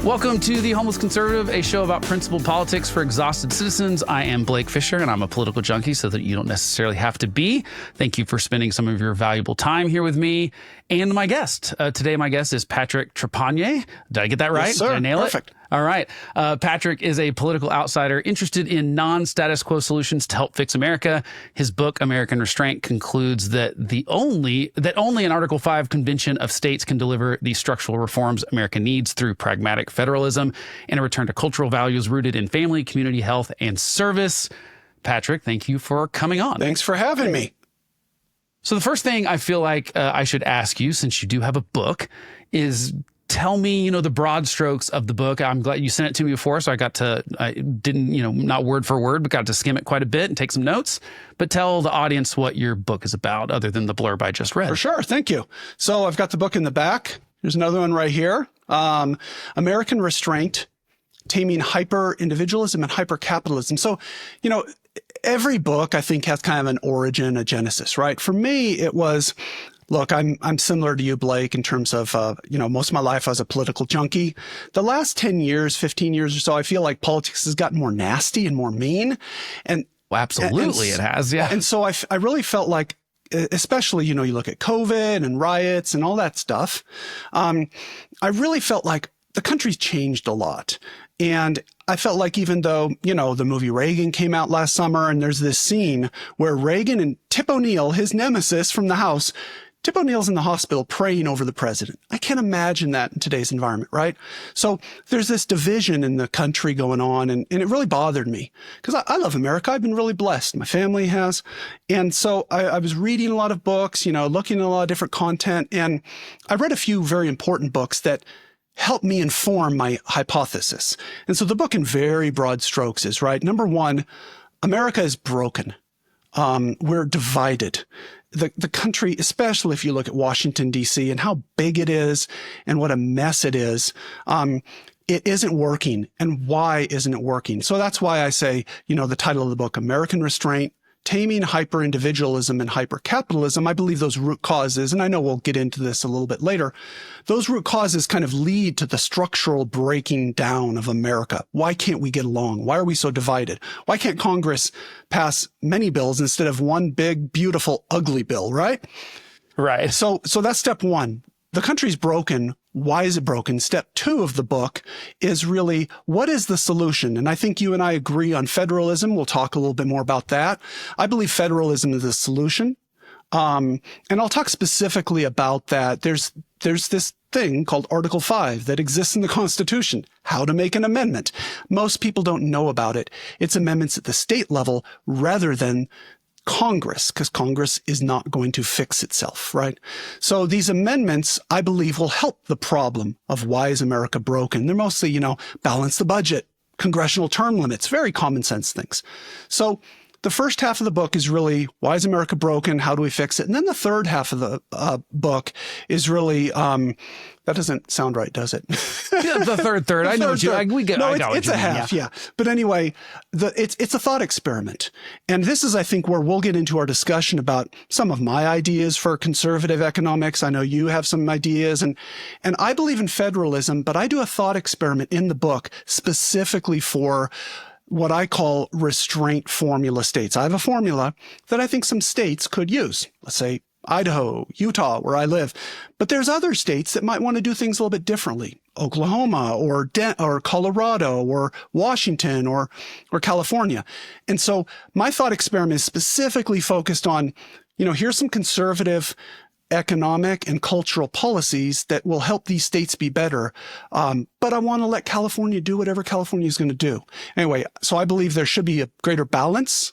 Welcome to The Homeless Conservative, a show about principled politics for exhausted citizens. I am Blake Fischer, and I'm a political junkie, so that you don't necessarily have to be. Thank you for spending some of your valuable time here with me and my guest. Today, my guest is Patrick Trepanier. Did I get that right? Yes, sir. Did I nail Perfect. it? All right. Patrick is a political outsider interested in non-status quo solutions to help fix America. His book, American Restraint, concludes that only an Article 5 convention of states can deliver the structural reforms America needs through pragmatic federalism and a return to cultural values rooted in family, community, health, and service. Patrick, thank you for coming on. Thanks for having me. So the first thing I feel like I should ask you, since you do have a book, is tell me, the broad strokes of the book. I'm glad you sent it to me before, so I didn't, not word for word, but got to skim it quite a bit and take some notes. But tell the audience what your book is about, other than the blurb I just read. For sure. Thank you. So I've got the book in the back. There's another one right here. American Restraint, Taming Hyper-Individualism and Hyper-Capitalism. So, every book, I think, has kind of an origin, a genesis, right? For me, it was... Look, I'm similar to you, Blake, in terms of, most of my life I was a political junkie. The last 10 years, 15 years or so, I feel like politics has gotten more nasty and more mean. And well, absolutely, it has, yeah. And so I really felt like, especially, you look at COVID and riots and all that stuff. I really felt like the country's changed a lot. And I felt like even though, the movie Reagan came out last summer and there's this scene where Reagan and Tip O'Neill, his nemesis from the House, Tip O'Neill's in the hospital praying over the president. I can't imagine that in today's environment, right? So there's this division in the country going on, and it really bothered me because I love America. I've been really blessed. My family has. And so I was reading a lot of books, looking at a lot of different content, and I read a few very important books that helped me inform my hypothesis. And so the book in very broad strokes is, right, number one, America is broken. We're divided. The country, especially if you look at Washington, D.C. and how big it is and what a mess it is, it isn't working. And why isn't it working? So that's why I say, the title of the book, American Restraint, Taming Hyper-Individualism and Hyper-Capitalism, I believe those root causes, and I know we'll get into this a little bit later, those root causes kind of lead to the structural breaking down of America. Why can't we get along? Why are we so divided? Why can't Congress pass many bills instead of one big, beautiful, ugly bill, right? Right. So that's step one. The country's broken. Why is it broken? Step two of the book is really, what is the solution? And I think you and I agree on federalism. We'll talk a little bit more about that. I believe federalism is the solution. And I'll talk specifically about that. There's this thing called Article 5 that exists in the Constitution, how to make an amendment. Most people don't know about it. It's amendments at the state level rather than Congress, because Congress is not going to fix itself, right? So these amendments, I believe, will help the problem of why is America broken. They're mostly, balance the budget, congressional term limits, very common sense things. So the first half of the book is really, why is America broken? How do we fix it? And then the third half of the book is really, that doesn't sound right, does it? Yeah, the third. I know what you, we get. No, I know it's a half, yeah. But anyway, it's a thought experiment. And this is, I think, where we'll get into our discussion about some of my ideas for conservative economics. I know you have some ideas, and I believe in federalism, but I do a thought experiment in the book specifically for what I call restraint formula states. I have a formula that I think some states could use. Let's say Idaho, Utah, where I live. But there's other states that might want to do things a little bit differently. Oklahoma or Colorado or Washington or California. And so my thought experiment is specifically focused on, here's some conservative economic and cultural policies that will help these states be better. But I want to let California do whatever California is going to do. Anyway, so I believe there should be a greater balance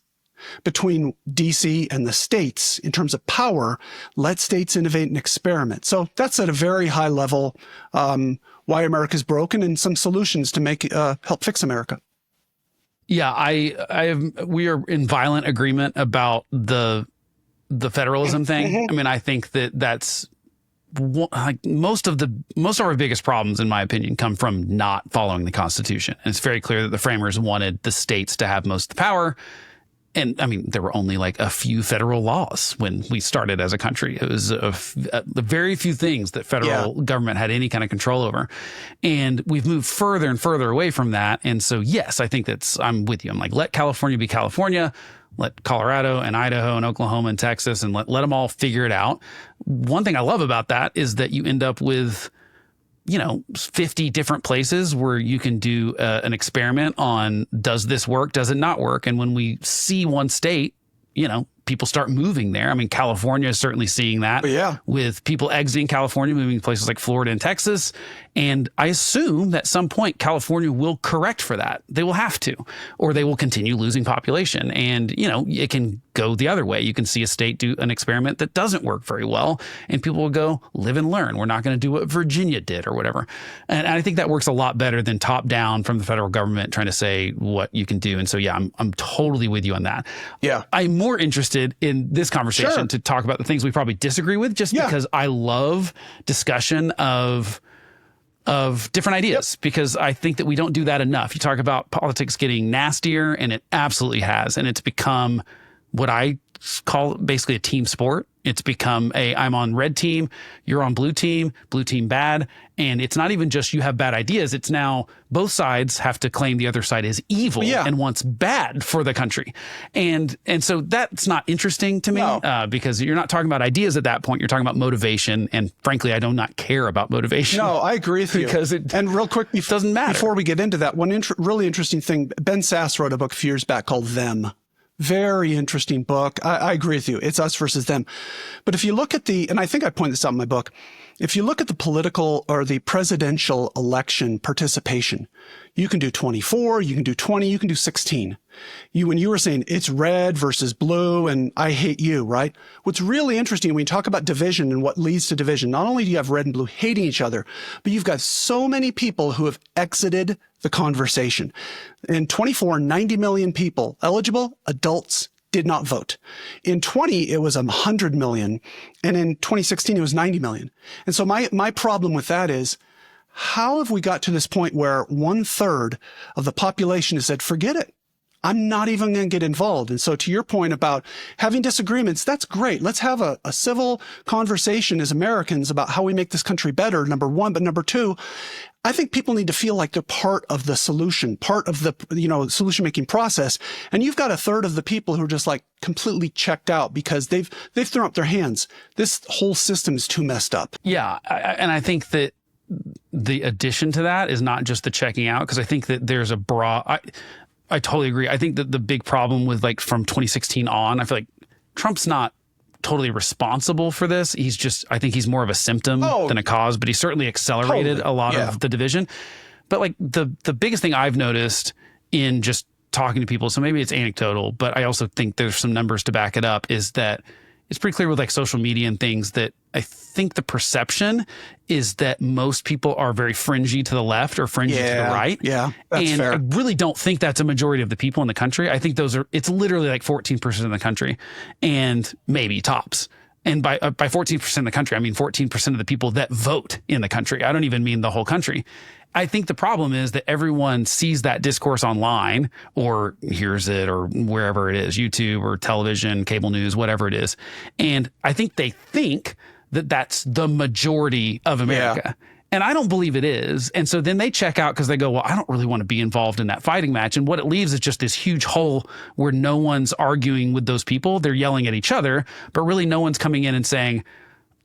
between DC and the states in terms of power. Let states innovate and experiment. So that's at a very high level, why America's broken and some solutions to make help fix America. Yeah, we are in violent agreement about the federalism thing. I mean, I think that's like most of our biggest problems, in my opinion, come from not following the Constitution. And it's very clear that the framers wanted the states to have most of the power. And I mean, there were only like a few federal laws when we started as a country. It was the very few things that federal government had any kind of control over. And we've moved further and further away from that. And so, yes, I think I'm with you. I'm like, let California be California. Let Colorado and Idaho and Oklahoma and Texas, and let them all figure it out. One thing I love about that is that you end up with, 50 different places where you can do an experiment on, does this work? Does it not work? And when we see one state, people start moving there. I mean, California is certainly seeing that with people exiting California, moving to places like Florida and Texas. And I assume that at some point California will correct for that. They will have to, or they will continue losing population. And, it can go the other way. You can see a state do an experiment that doesn't work very well, and people will go live and learn. We're not going to do what Virginia did or whatever. And I think that works a lot better than top down from the federal government trying to say what you can do. And so, I'm totally with you on that. Yeah. I'm more interested in this conversation to talk about the things we probably disagree with, just because I love discussion of different ideas, because I think that we don't do that enough. You talk about politics getting nastier, and it absolutely has. And it's become what I call basically a team sport. It's become I'm on red team, you're on blue team bad. And it's not even just you have bad ideas. It's now both sides have to claim the other side is evil and wants bad for the country. And so that's not interesting to me because you're not talking about ideas at that point. You're talking about motivation. And frankly, I do not care about motivation. No, I agree with you. Because it and real quick, doesn't matter. Before we get into that, one really interesting thing, Ben Sass wrote a book a few years back called Them. Very interesting book. I agree with you. It's us versus them. But if you look at and I think I point this out in my book, if you look at the political or the presidential election participation, you can do 24, you can do 20, you can do 16. When you were saying it's red versus blue and I hate you, right? What's really interesting when you talk about division and what leads to division, not only do you have red and blue hating each other, but you've got so many people who have exited the conversation. In 24, 90 million people, eligible adults, did not vote. In 20, it was 100 million. And in 2016, it was 90 million. And so my problem with that is, how have we got to this point where 1/3 of the population has said, forget it. I'm not even going to get involved. And so to your point about having disagreements, that's great. Let's have a civil conversation as Americans about how we make this country better, number one. But number two, I think people need to feel like they're part of the solution, part of the, solution-making process. And you've got 1/3 of the people who are just like completely checked out because they've thrown up their hands. This whole system is too messed up. Yeah. And I think that the addition to that is not just the checking out, because I think that there's a I totally agree. I think that the big problem with from 2016 on, I feel like Trump's not totally responsible for this. I think he's more of a symptom than a cause, but he certainly accelerated a lot of the division. But the biggest thing I've noticed in just talking to people, so maybe it's anecdotal, but I also think there's some numbers to back it up, is that it's pretty clear with social media and things that I think the perception is that most people are very fringy to the left or fringy to the right. Yeah, that's and fair. I really don't think that's a majority of the people in the country. I think it's literally 14% of the country, and maybe tops. And by 14% of the country, I mean 14% of the people that vote in the country. I don't even mean the whole country. I think the problem is that everyone sees that discourse online or hears it or wherever it is, YouTube or television, cable news, whatever it is. And I think they think that that's the majority of America. Yeah. And I don't believe it is. And so then they check out because they go, well, I don't really want to be involved in that fighting match. And what it leaves is just this huge hole where no one's arguing with those people. They're yelling at each other, but really no one's coming in and saying,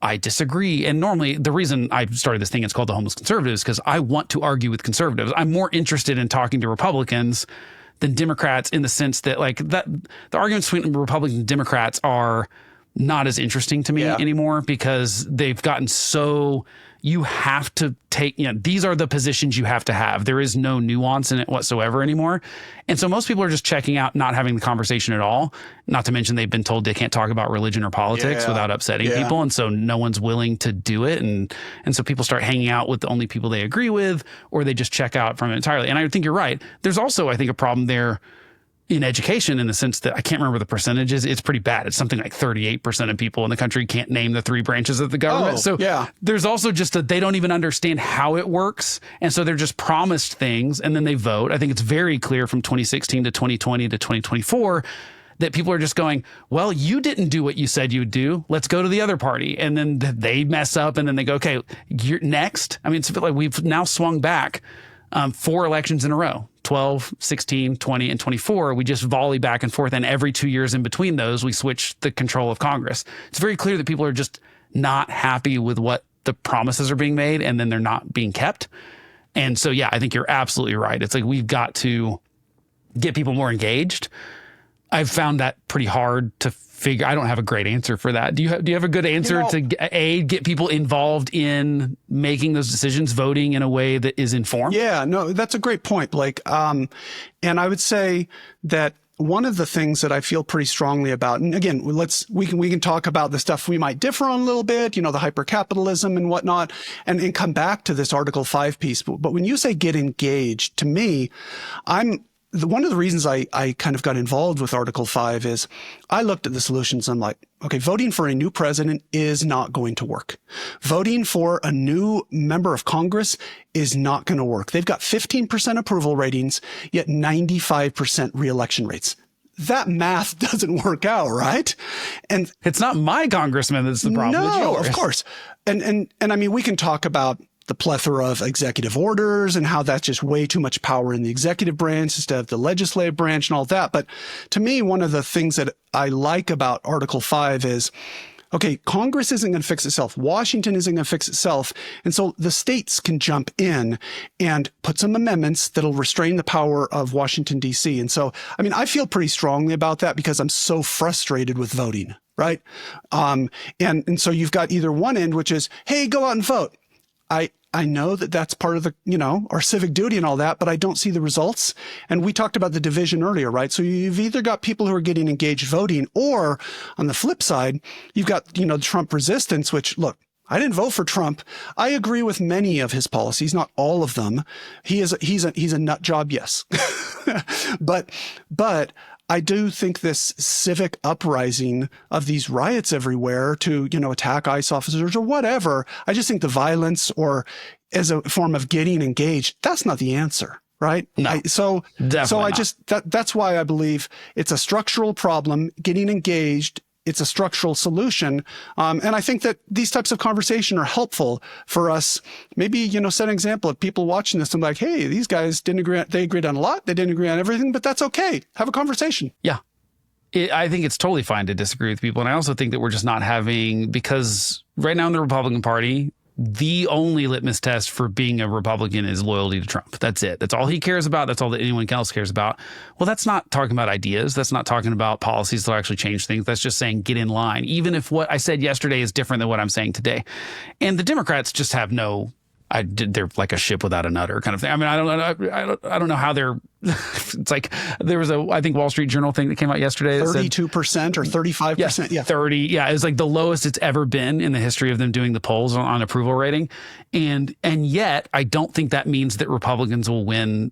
I disagree. And normally the reason I started this thing, it's called the Homeless Conservatives, because I want to argue with conservatives. I'm more interested in talking to Republicans than Democrats, in the sense that the arguments between Republicans and Democrats are not as interesting to me anymore, because they've gotten so, you have to take, these are the positions you have to have. There is no nuance in it whatsoever anymore. And so most people are just checking out, not having the conversation at all. Not to mention they've been told they can't talk about religion or politics without upsetting people. And so no one's willing to do it. And so people start hanging out with the only people they agree with, or they just check out from it entirely. And I think you're right. There's also, I think, a problem there in education, in the sense that I can't remember the percentages. It's pretty bad. It's something like 38% of people in the country can't name the 3 branches of the government. There's also just that they don't even understand how it works. And so they're just promised things and then they vote. I think it's very clear from 2016 to 2020 to 2024 that people are just going, well, you didn't do what you said you would do. Let's go to the other party. And then they mess up and then they go, okay, you're next. I mean, it's like we've now swung back 4 elections in a row, 12, 16, 20, and 24. We just volley back and forth. And every 2 years in between those, we switch the control of Congress. It's very clear that people are just not happy with what the promises are being made and then they're not being kept. And so, yeah, I think you're absolutely right. It's like we've got to get people more engaged. I've found that pretty hard to figure. I don't have a great answer for that. Do you have a good answer to get people involved in making those decisions, voting in a way that is informed? Yeah, no, that's a great point, Blake. And I would say that one of the things that I feel pretty strongly about, and again, we can talk about the stuff we might differ on a little bit, the hyper-capitalism and whatnot, and come back to this Article 5 piece. But when you say get engaged, to me, one of the reasons I kind of got involved with Article 5 is I looked at the solutions. I'm like, okay, voting for a new president is not going to work. Voting for a new member of Congress is not going to work. They've got 15% approval ratings, yet 95% reelection rates. That math doesn't work out, right? And it's not my congressman that's the problem. No, of course. And I mean, we can talk about the plethora of executive orders and how that's just way too much power in the executive branch instead of the legislative branch and all that. But to me, one of the things that I like about Article 5 is, okay, Congress isn't going to fix itself. Washington isn't going to fix itself. And so the states can jump in and put some amendments that'll restrain the power of Washington, D.C. And so, I mean, I feel pretty strongly about that because I'm so frustrated with voting, right? And so you've got either one end, which is, hey, go out and vote. I know that that's part of the, our civic duty and all that, but I don't see the results. And we talked about the division earlier, right? So you've either got people who are getting engaged voting, or on the flip side, you've got, Trump resistance, which, look, I didn't vote for Trump. I agree with many of his policies, not all of them. He's a nut job, yes. But I do think this civic uprising of these riots everywhere to, attack ICE officers or whatever, I just think the violence or as a form of getting engaged, that's not the answer, right? No, that's why I believe it's a structural problem. Getting engaged, it's a structural solution. And I think that these types of conversation are helpful for us. Maybe, set an example of people watching this and like, hey, these guys didn't agree. They agreed on a lot. They didn't agree on everything, but that's okay. Have a conversation. Yeah. I think it's totally fine to disagree with people. And I also think that we're just not having, because right now in the Republican Party, the only litmus test for being a Republican is loyalty to Trump. That's it. That's all he cares about. That's all that anyone else cares about. Well, that's not talking about ideas. That's not talking about policies that will actually change things. That's just saying get in line, even if what I said yesterday is different than what I'm saying today. And the Democrats just have they're like a ship without a nutter kind of thing. I mean, I don't know how they're. It's like there was I think Wall Street Journal thing that came out yesterday. 32% or 35%. Yeah, 30. Yeah, it's like the lowest it's ever been in the history of them doing the polls on approval rating, and yet I don't think that means that Republicans will win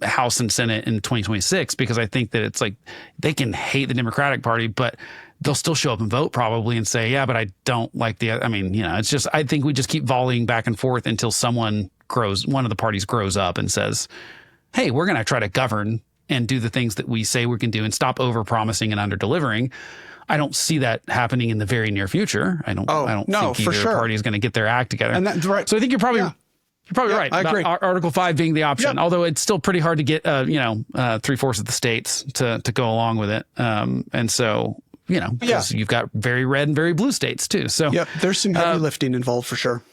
House and Senate in 2026, because I think that it's like they can hate the Democratic Party, but they'll still show up and vote probably and say, yeah, but I don't like it's just, I think we just keep volleying back and forth until one of the parties grows up and says, hey, we're going to try to govern and do the things that we say we can do and stop over promising and under delivering. I don't see that happening in the very near future. I don't think either party is going to get their act together. And that's right. So I think you're probably right. I agree. Article 5 being the option, although it's still pretty hard to get, 3/4 of the states to go along with it. And so, because you've got very red and very blue states too. So there's some heavy lifting involved for sure.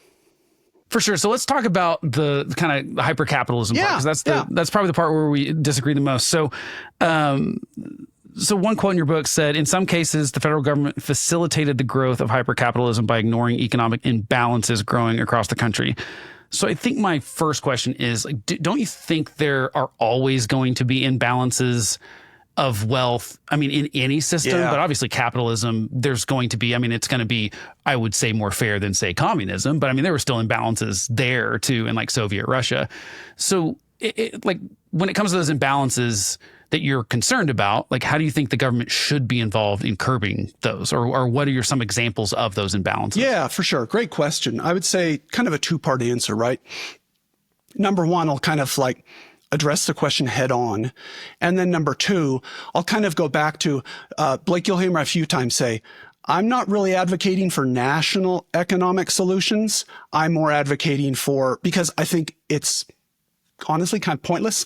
For sure. So let's talk about the kind of hyper-capitalism part, because that's probably the part where we disagree the most. So, so one quote in your book said, in some cases, the federal government facilitated the growth of hyper-capitalism by ignoring economic imbalances growing across the country. So I think my first question is, don't you think there are always going to be imbalances of wealth? I mean, in any system, but obviously capitalism, there's going to be, it's going to be, I would say, more fair than, say, communism. But there were still imbalances there too, in like Soviet Russia. So when it comes to those imbalances that you're concerned about, like, how do you think the government should be involved in curbing those? Or what are some examples of those imbalances? Yeah, for sure. Great question. I would say kind of a two-part answer, right? Number one, I'll kind of address the question head on. And then number two, I'll kind of go back to Blake, you'll hear me a few times say, I'm not really advocating for national economic solutions. I'm more advocating because I think it's honestly kind of pointless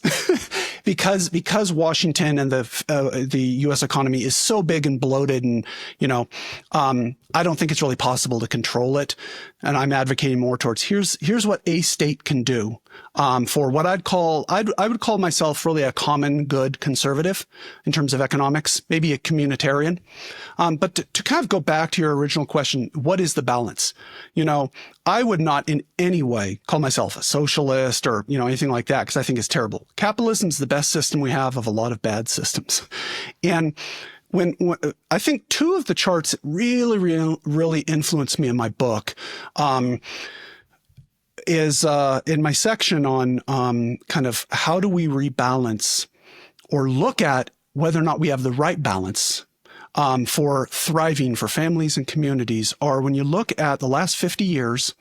because Washington and the U.S. economy is so big and bloated, and I don't think it's really possible to control it. And I'm advocating more towards here's what a state can do for what I would call myself really a common good conservative in terms of economics, maybe a communitarian. But to kind of go back to your original question, what is the balance? I would not in any way call myself a socialist or, anything like that, because I think it's terrible. Capitalism is the best system we have of a lot of bad systems. And when I think two of the charts that really influenced me in my book, is in my section on kind of how do we rebalance or look at whether or not we have the right balance for thriving for families and communities, are when you look at the last 50 years,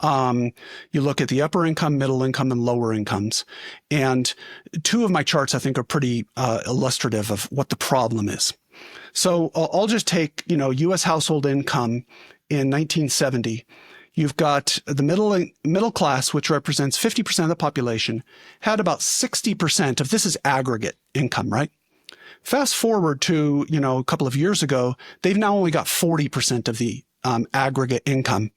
you look at the upper income, middle income, and lower incomes. And two of my charts, I think, are pretty illustrative of what the problem is. So I'll just take, U.S. household income in 1970. You've got the middle class, which represents 50% of the population, had about 60% of this is aggregate income, right? Fast forward to, a couple of years ago, they've now only got 40% of the aggregate income.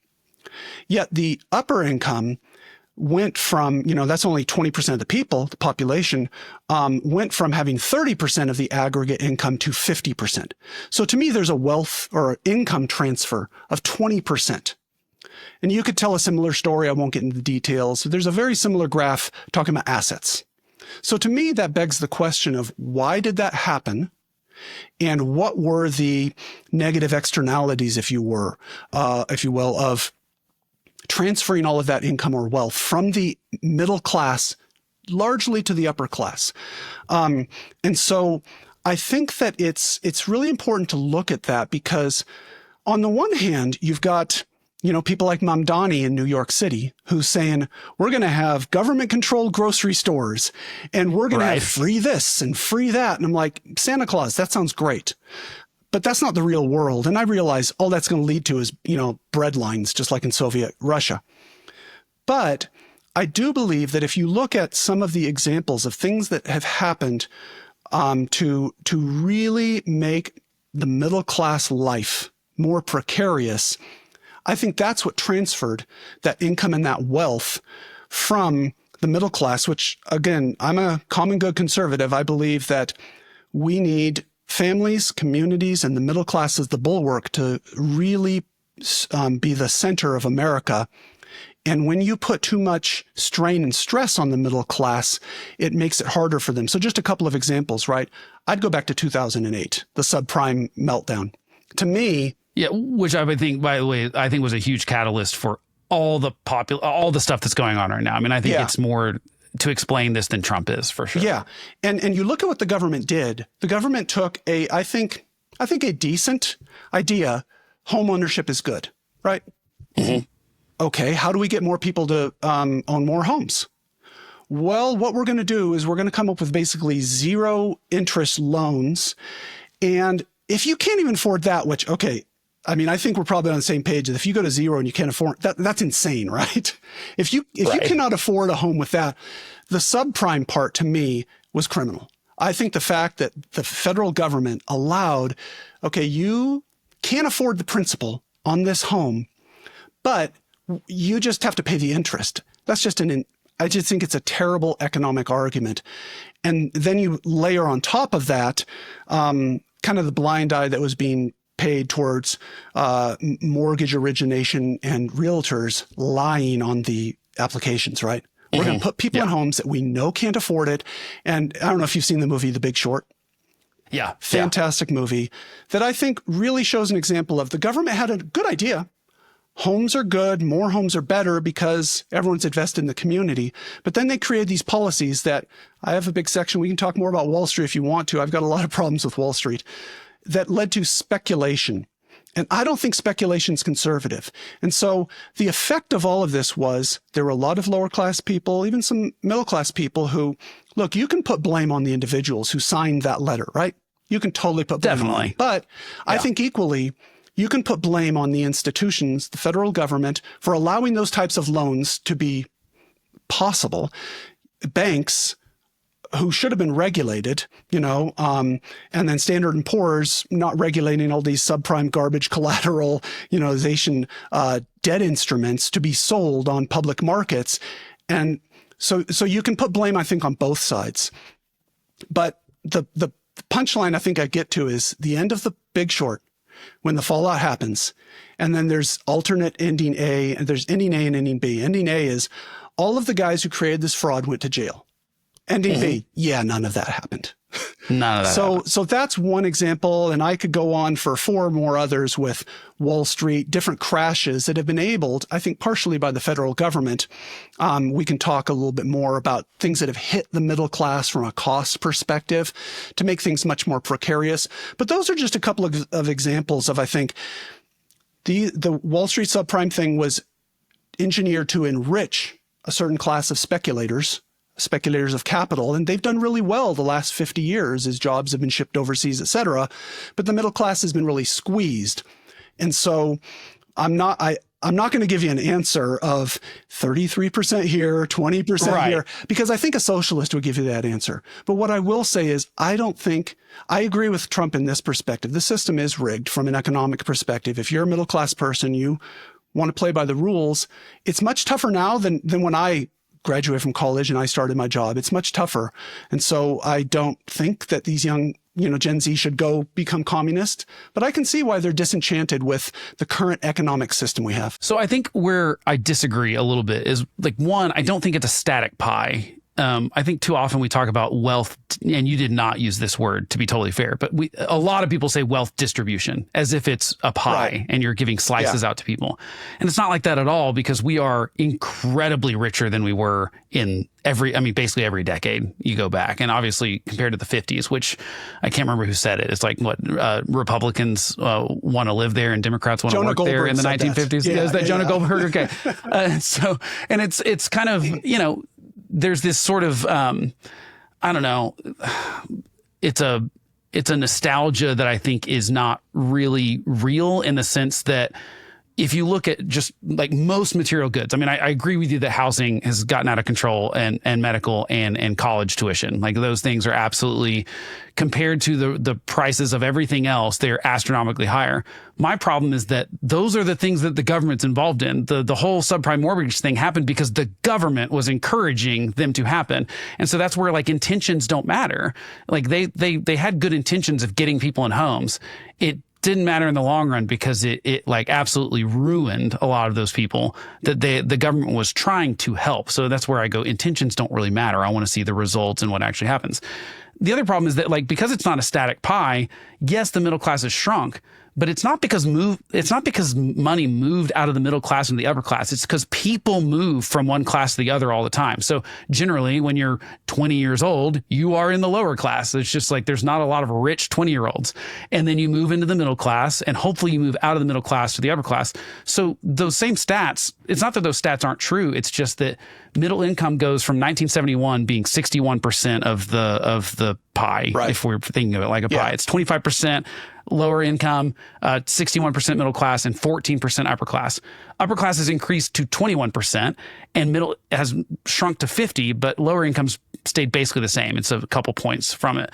Yet the upper income went from, that's only 20% of the people, the population, went from having 30% of the aggregate income to 50%. So to me, there's a wealth or income transfer of 20%. And you could tell a similar story. I won't get into the details. There's a very similar graph talking about assets. So to me, that begs the question of why did that happen? And what were the negative externalities, if you will, of transferring all of that income or wealth from the middle class largely to the upper class. And so I think that it's really important to look at that, because on the one hand, you've got people like Mamdani in New York City who's saying, we're going to have government-controlled grocery stores and we're going to have free this and free that. And I'm like, Santa Claus, that sounds great. But that's not the real world. And I realize all that's going to lead to is, bread lines, just like in Soviet Russia. But I do believe that if you look at some of the examples of things that have happened to really make the middle class life more precarious, I think that's what transferred that income and that wealth from the middle class, which, again, I'm a common good conservative. I believe that we need families, communities, and the middle class as the bulwark to really be the center of America. And when you put too much strain and stress on the middle class, it makes it harder for them. So just a couple of examples, right? I'd go back to 2008, the subprime meltdown. To me, yeah, which I would think, by the way, I think was a huge catalyst for all the stuff that's going on right now. I mean, I think it's more to explain this than Trump is, for sure. Yeah. And you look at what the government did. The government took I think a decent idea. Home ownership is good, right? Mm-hmm. Okay. How do we get more people to own more homes? Well, what we're going to do is we're going to come up with basically zero interest loans. And if you can't even afford that, which, okay, I mean, I think we're probably on the same page that if you go to zero and you can't afford that's insane, right? If you cannot afford a home with that, the subprime part to me was criminal. I think the fact that the federal government allowed, okay, you can't afford the principal on this home, but you just have to pay the interest. That's just I just think it's a terrible economic argument. And then you layer on top of that, kind of the blind eye that was being paid towards mortgage origination and realtors lying on the applications, right? We're going to put people in homes that we know can't afford it. And I don't know if you've seen the movie The Big Short. Yeah. Fantastic movie that I think really shows an example of the government had a good idea. Homes are good, more homes are better because everyone's invested in the community. But then they created these policies that I have a big section. We can talk more about Wall Street if you want to. I've got a lot of problems with Wall Street that led to speculation. And I don't think speculation's conservative. And so the effect of all of this was there were a lot of lower class people, even some middle class people who, look, you can put blame on the individuals who signed that letter, right? You can totally put blame on them. But I think equally, you can put blame on the institutions, the federal government, for allowing those types of loans to be possible. Banks who should have been regulated, and then Standard & Poor's not regulating all these subprime garbage collateralization debt instruments to be sold on public markets. And so you can put blame, I think, on both sides. But the punchline I think I get to is the end of The Big Short, when the fallout happens. And then there's alternate ending A, and there's ending A and ending B. Ending A is all of the guys who created this fraud went to jail. Ending B, none of that happened. None of that happened. So that's one example, and I could go on for 4 more others with Wall Street, different crashes that have been enabled, I think, partially by the federal government. We can talk a little bit more about things that have hit the middle class from a cost perspective to make things much more precarious. But those are just a couple of examples of, I think, the Wall Street subprime thing was engineered to enrich a certain class of speculators of capital, and they've done really well the last 50 years as jobs have been shipped overseas, et cetera. But the middle class has been really squeezed. And so I'm not going to give you an answer of 33% here, 20% here, because I think a socialist would give you that answer. But what I will say is I agree with Trump in this perspective. The system is rigged from an economic perspective. If you're a middle class person, you want to play by the rules. It's much tougher now than when I graduated from college and I started my job. It's much tougher. And so I don't think that these young, Gen Z should go become communist, but I can see why they're disenchanted with the current economic system we have. So I think where I disagree a little bit is, like, one, I don't think it's a static pie. I think too often we talk about wealth, and you did not use this word, to be totally fair, but a lot of people say wealth distribution as if it's a pie and you're giving slices out to people. And it's not like that at all, because we are incredibly richer than we were in basically every decade you go back. And obviously compared to the 50s, which I can't remember who said it. It's like Republicans want to live there and Democrats want to work there in the 1950s. Is that Jonah Goldberg? Okay. And it's kind of, there's this sort of, I don't know, it's a nostalgia that I think is not really real, in the sense that if you look at just like most material goods, I agree with you that housing has gotten out of control, and medical and college tuition, like those things are absolutely, compared to the prices of everything else, they're astronomically higher. My problem is that those are the things that the government's involved in. The whole subprime mortgage thing happened because the government was encouraging them to happen. And so that's where, like, intentions don't matter. Like they had good intentions of getting people in homes. It didn't matter in the long run, because it like absolutely ruined a lot of those people that the government was trying to help. So that's where I go, intentions don't really matter. I want to see the results and what actually happens. The other problem is that, like, because it's not a static pie, yes, the middle class has shrunk, but it's not because money moved out of the middle class into the upper class. It's because people move from one class to the other all the time. So generally, when you're 20 years old, you are in the lower class. It's just like there's not a lot of rich 20-year-olds. And then you move into the middle class, and hopefully you move out of the middle class to the upper class. So those same stats, it's not that those stats aren't true. It's just that middle income goes from 1971 being 61% of the pie, if we're thinking of it like a pie. It's 25% lower income, 61% middle class, and 14% upper class. Upper class has increased to 21%, and middle has shrunk to 50, but lower incomes stayed basically the same. It's a couple points from it.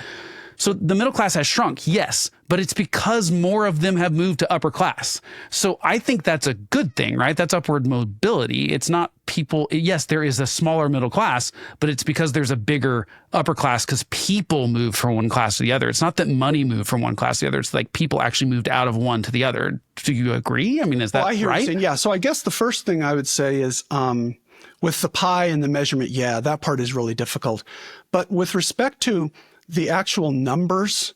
So the middle class has shrunk, yes, but it's because more of them have moved to upper class. So I think that's a good thing, right? That's upward mobility. It's not people. Yes, there is a smaller middle class, but it's because there's a bigger upper class because people moved from one class to the other. It's not that money moved from one class to the other. It's like people actually moved out of one to the other. Do you agree? Is that I hear right? you saying, yeah. So I guess the first thing I would say is with the pie and the measurement, that part is really difficult. But with respect to the actual numbers,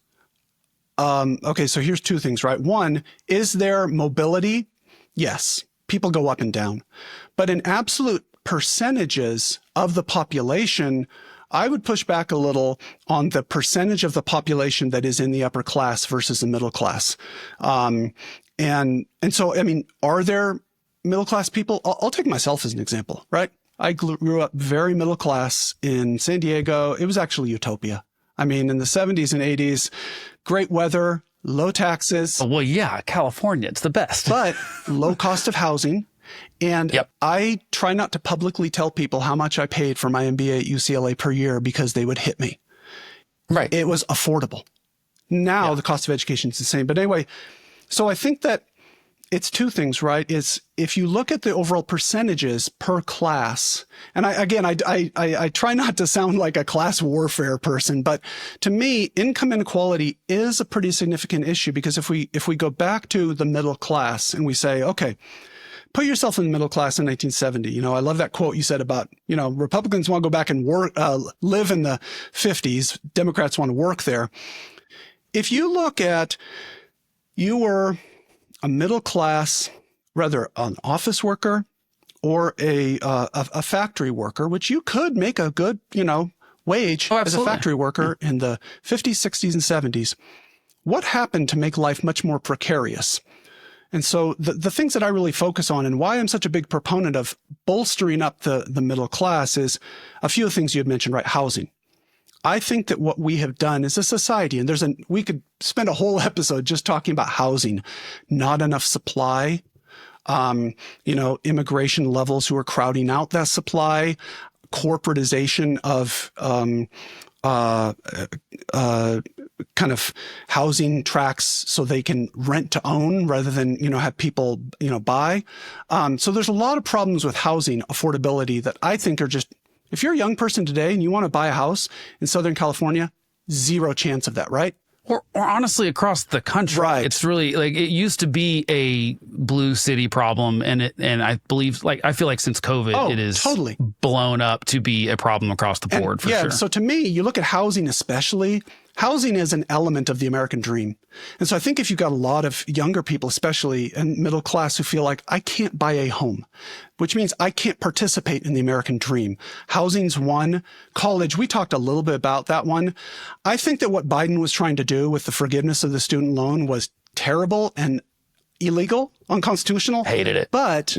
okay, so here's two things, right? One, is there mobility? Yes, people go up and down. But in absolute percentages of the population, I would push back a little on the percentage of the population that is in the upper class versus the middle class. And so, I mean, are there middle-class people? I'll take myself as an example, right? I grew up very middle class in San Diego. It was actually utopia. I mean, in the 70s and 80s, great weather, low taxes. Well, yeah, California, it's the best. But low cost of housing. And Yep. I try not to publicly tell people how much I paid for my MBA at UCLA per year because they would hit me. Right. It was affordable. Now the cost of education is the same. But anyway, so I think that it's two things, right? Is if you look at the overall percentages per class, and I try not to sound like a class warfare person, but to me, income inequality is a pretty significant issue because if we go back to the middle class and we say, okay, put yourself in the middle class in 1970. You know, I love that quote you said about, you know, Republicans want to go back and work, live in the 50s. Democrats want to work there. If you look at, you were a middle class, rather an office worker or a factory worker, which you could make a good, you know, wage as a factory worker in the 50s, 60s, and 70s. What happened to make life much more precarious? And so the things that I really focus on and why I'm such a big proponent of bolstering up the middle class is a few things you had mentioned, right? Housing. I think that what we have done as a society, and we could spend a whole episode just talking about housing, not enough supply, you know, immigration levels who are crowding out that supply, corporatization of kind of housing tracts so they can rent to own rather than, you know, have people, you know, buy. So there's a lot of problems with housing affordability that I think are just, if you're a young person today and you want to buy a house in Southern California, zero chance of that, right? Or honestly, across the country, Right. It's really like it used to be a blue city problem, and I believe, like, I feel like since COVID, it is totally blown up to be a problem across the board. For sure. So to me, you look at housing, especially. Housing is an element of the American dream. And so I think if you've got a lot of younger people, especially in middle class, who feel like I can't buy a home, which means I can't participate in the American dream. Housing's one. College, we talked a little bit about that one. I think that what Biden was trying to do with the forgiveness of the student loan was terrible and illegal, unconstitutional. Hated it. But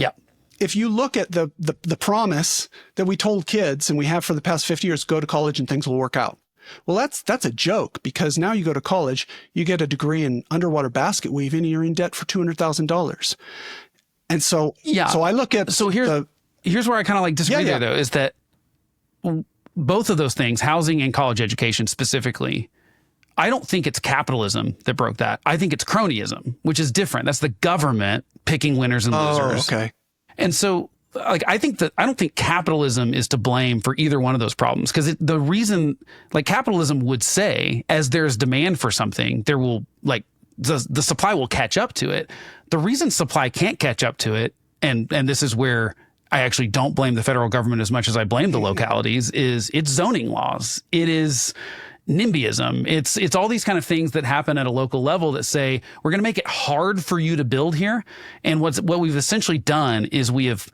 if you look at the promise that we told kids and we have for the past 50 years, go to college and things will work out. Well, that's a joke because now you go to college, you get a degree in underwater basket weaving, and you're in debt for $200,000. And so, so I look at here's where I kind of like disagree there, though, is that both of those things, housing and college education specifically, I don't think it's capitalism that broke that. I think it's cronyism, which is different. That's the government picking winners and losers. Okay. And so, like, I don't think capitalism is to blame for either one of those problems, because the reason, like, capitalism would say, as there's demand for something, there will, like, the supply will catch up to it. The reason supply can't catch up to it, and this is where I actually don't blame the federal government as much as I blame the localities, is it's zoning laws. It is NIMBYism. It's all these kind of things that happen at a local level that say, we're going to make it hard for you to build here. And what we've essentially done is we've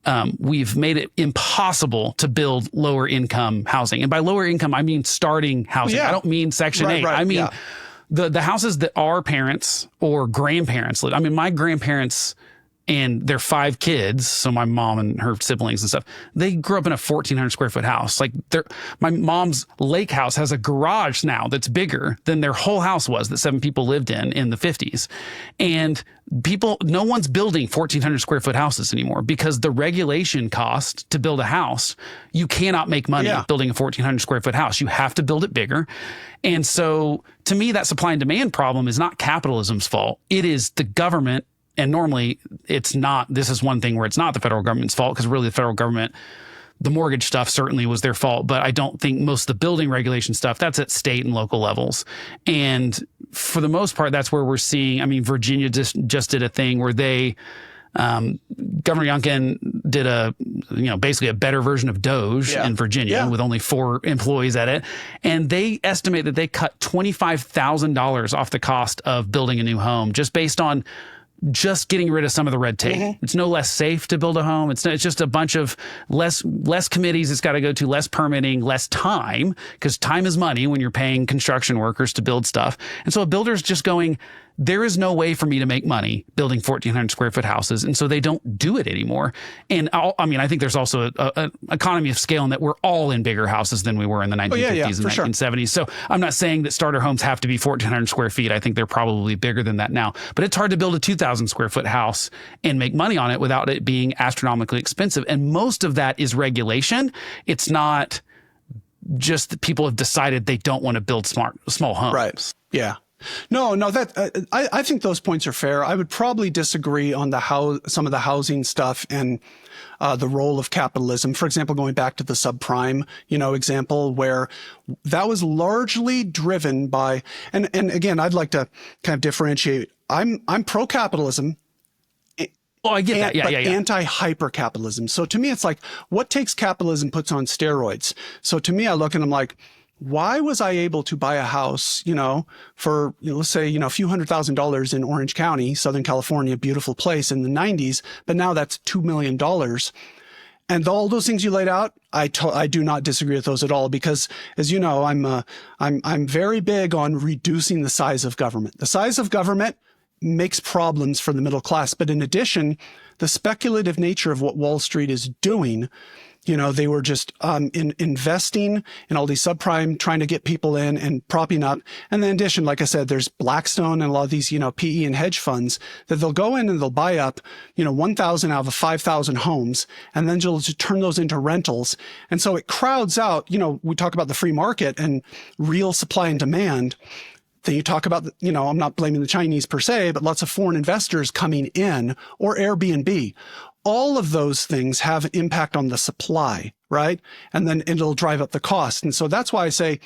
made it impossible to build lower income housing. And by lower income, I mean starting housing. I don't mean Section 8. I mean the houses that our parents or grandparents lived. I mean, my grandparents and their 5 kids, so my mom and her siblings and stuff, they grew up in a 1,400 square foot house. Like, my mom's lake house has a garage now that's bigger than their whole house was that 7 people lived in the 50s. And no one's building 1,400 square foot houses anymore because the regulation cost to build a house, you cannot make money building a 1,400 square foot house. You have to build it bigger. And so to me, that supply and demand problem is not capitalism's fault. It is the government. And normally it's not, this is one thing where it's not the federal government's fault, because really the federal government, the mortgage stuff certainly was their fault, but I don't think most of the building regulation stuff, that's at state and local levels. And for the most part, that's where we're seeing, I mean, Virginia just did a thing where they, Governor Youngkin did basically a better version of Doge in Virginia with only 4 employees at it. And they estimate that they cut $25,000 off the cost of building a new home just based on just getting rid of some of the red tape. It's no less safe to build a home. It's just a bunch of less committees it's got to go to, less permitting, less time, because time is money when you're paying construction workers to build stuff. And so a builder's just going, there is no way for me to make money building 1,400 square foot houses. And so they don't do it anymore. And I think there's also an economy of scale in that we're all in bigger houses than we were in the 1950s and 1970s. So I'm not saying that starter homes have to be 1,400 square feet. I think they're probably bigger than that now. But it's hard to build a 2,000 square foot house and make money on it without it being astronomically expensive. And most of that is regulation. It's not just that people have decided they don't want to build small homes. Right. Yeah. No, that I think those points are fair. I would probably disagree on some of the housing stuff and the role of capitalism. For example, going back to the subprime, example where that was largely driven by, and again, I'd like to kind of differentiate. I'm pro-capitalism. Oh, I get that. Yeah. Anti-hyper-capitalism. So to me, it's like what takes capitalism puts on steroids. So to me, I look and I'm like, why was I able to buy a house, for, let's say, a few $100,000 in Orange County, Southern California, beautiful place in the 90s, but now that's $2 million. And all those things you laid out, I do not disagree with those at all, because as you know, I'm very big on reducing the size of government. The size of government makes problems for the middle class. But in addition, the speculative nature of what Wall Street is doing, they were just investing in all these subprime, trying to get people in and propping up. And then in addition, like I said, there's Blackstone and a lot of these, PE and hedge funds that they'll go in and they'll buy up, 1,000 out of 5,000 homes, and then they'll just turn those into rentals. And so it crowds out, we talk about the free market and real supply and demand. Then you talk about, I'm not blaming the Chinese per se, but lots of foreign investors coming in, or Airbnb. All of those things have an impact on the supply, right? And then it'll drive up the cost. And so that's why I say,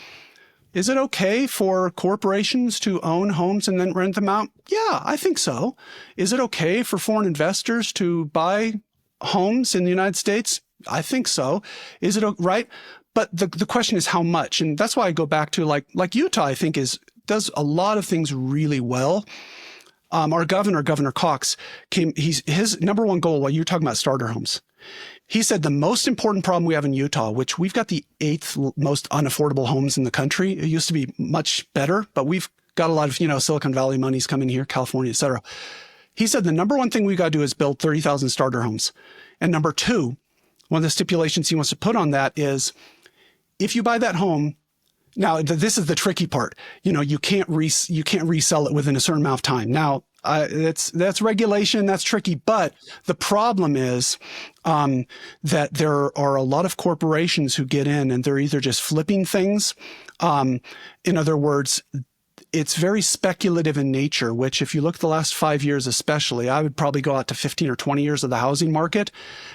is it okay for corporations to own homes and then rent them out? Yeah, I think so. Is it okay for foreign investors to buy homes in the United States? I think so. Is it right? But the question is how much? And that's why I go back to like Utah, I think does a lot of things really well. Our Governor Cox his number one goal, while you're talking about starter homes, he said the most important problem we have in Utah, which we've got the 8th most unaffordable homes in the country. It used to be much better, but we've got a lot of, Silicon Valley money's coming here, California, et cetera. He said the number one thing we got to do is build 30,000 starter homes. And number two, one of the stipulations he wants to put on that is if you buy that home, now, this is the tricky part. You can't resell it within a certain amount of time. Now, that's regulation. That's tricky. But the problem is that there are a lot of corporations who get in and they're either just flipping things. In other words, it's very speculative in nature, which if you look at the last 5 years especially, I would probably go out to 15 or 20 years of the housing market.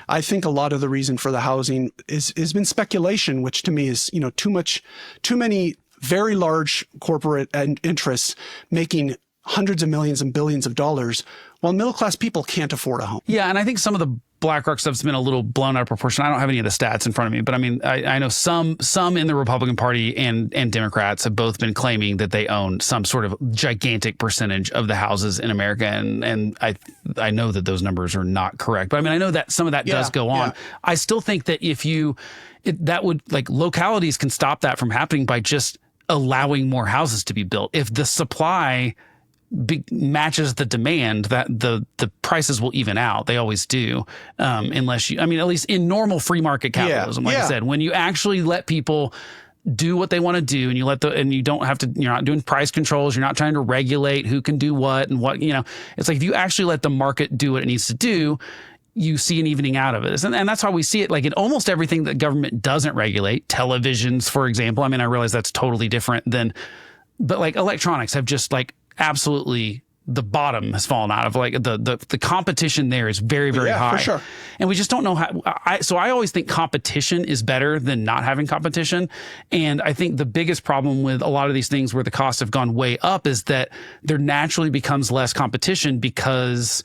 I think a lot of the reason for the housing has been speculation, which to me is, too many very large corporate interests making hundreds of millions and billions of dollars while middle-class people can't afford a home. Yeah, and I think some of the BlackRock stuff's been a little blown out of proportion. I don't have any of the stats in front of me, but I mean, I know some in the Republican Party and Democrats have both been claiming that they own some sort of gigantic percentage of the houses in America, and I know that those numbers are not correct. But I mean, I know that some of that does go on. Yeah. I still think that localities can stop that from happening by just allowing more houses to be built. If the supply matches the demand, that the prices will even out. They always do. Unless at least in normal free market capitalism, I said, when you actually let people do what they want to do and you don't have to, you're not doing price controls. You're not trying to regulate who can do what and what, it's like if you actually let the market do what it needs to do, you see an evening out of it. And that's how we see it like in almost everything that government doesn't regulate. Televisions, for example. I mean, I realize that's totally different but like electronics have just like absolutely the bottom has fallen out of the competition there is very, very high. For sure. And we just don't know how. So I always think competition is better than not having competition. And I think the biggest problem with a lot of these things where the costs have gone way up is that there naturally becomes less competition because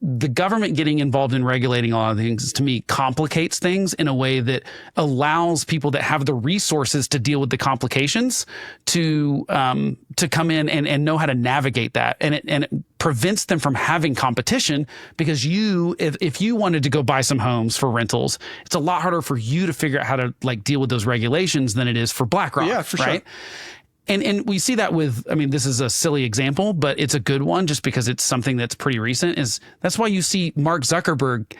the government getting involved in regulating a lot of things, to me, complicates things in a way that allows people that have the resources to deal with the complications to come in and know how to navigate that. And it prevents them from having competition because if you wanted to go buy some homes for rentals, it's a lot harder for you to figure out how to deal with those regulations than it is for BlackRock. Yeah, for sure. And we see that with, I mean, this is a silly example, but it's a good one just because it's something that's pretty recent. That's why you see Mark Zuckerberg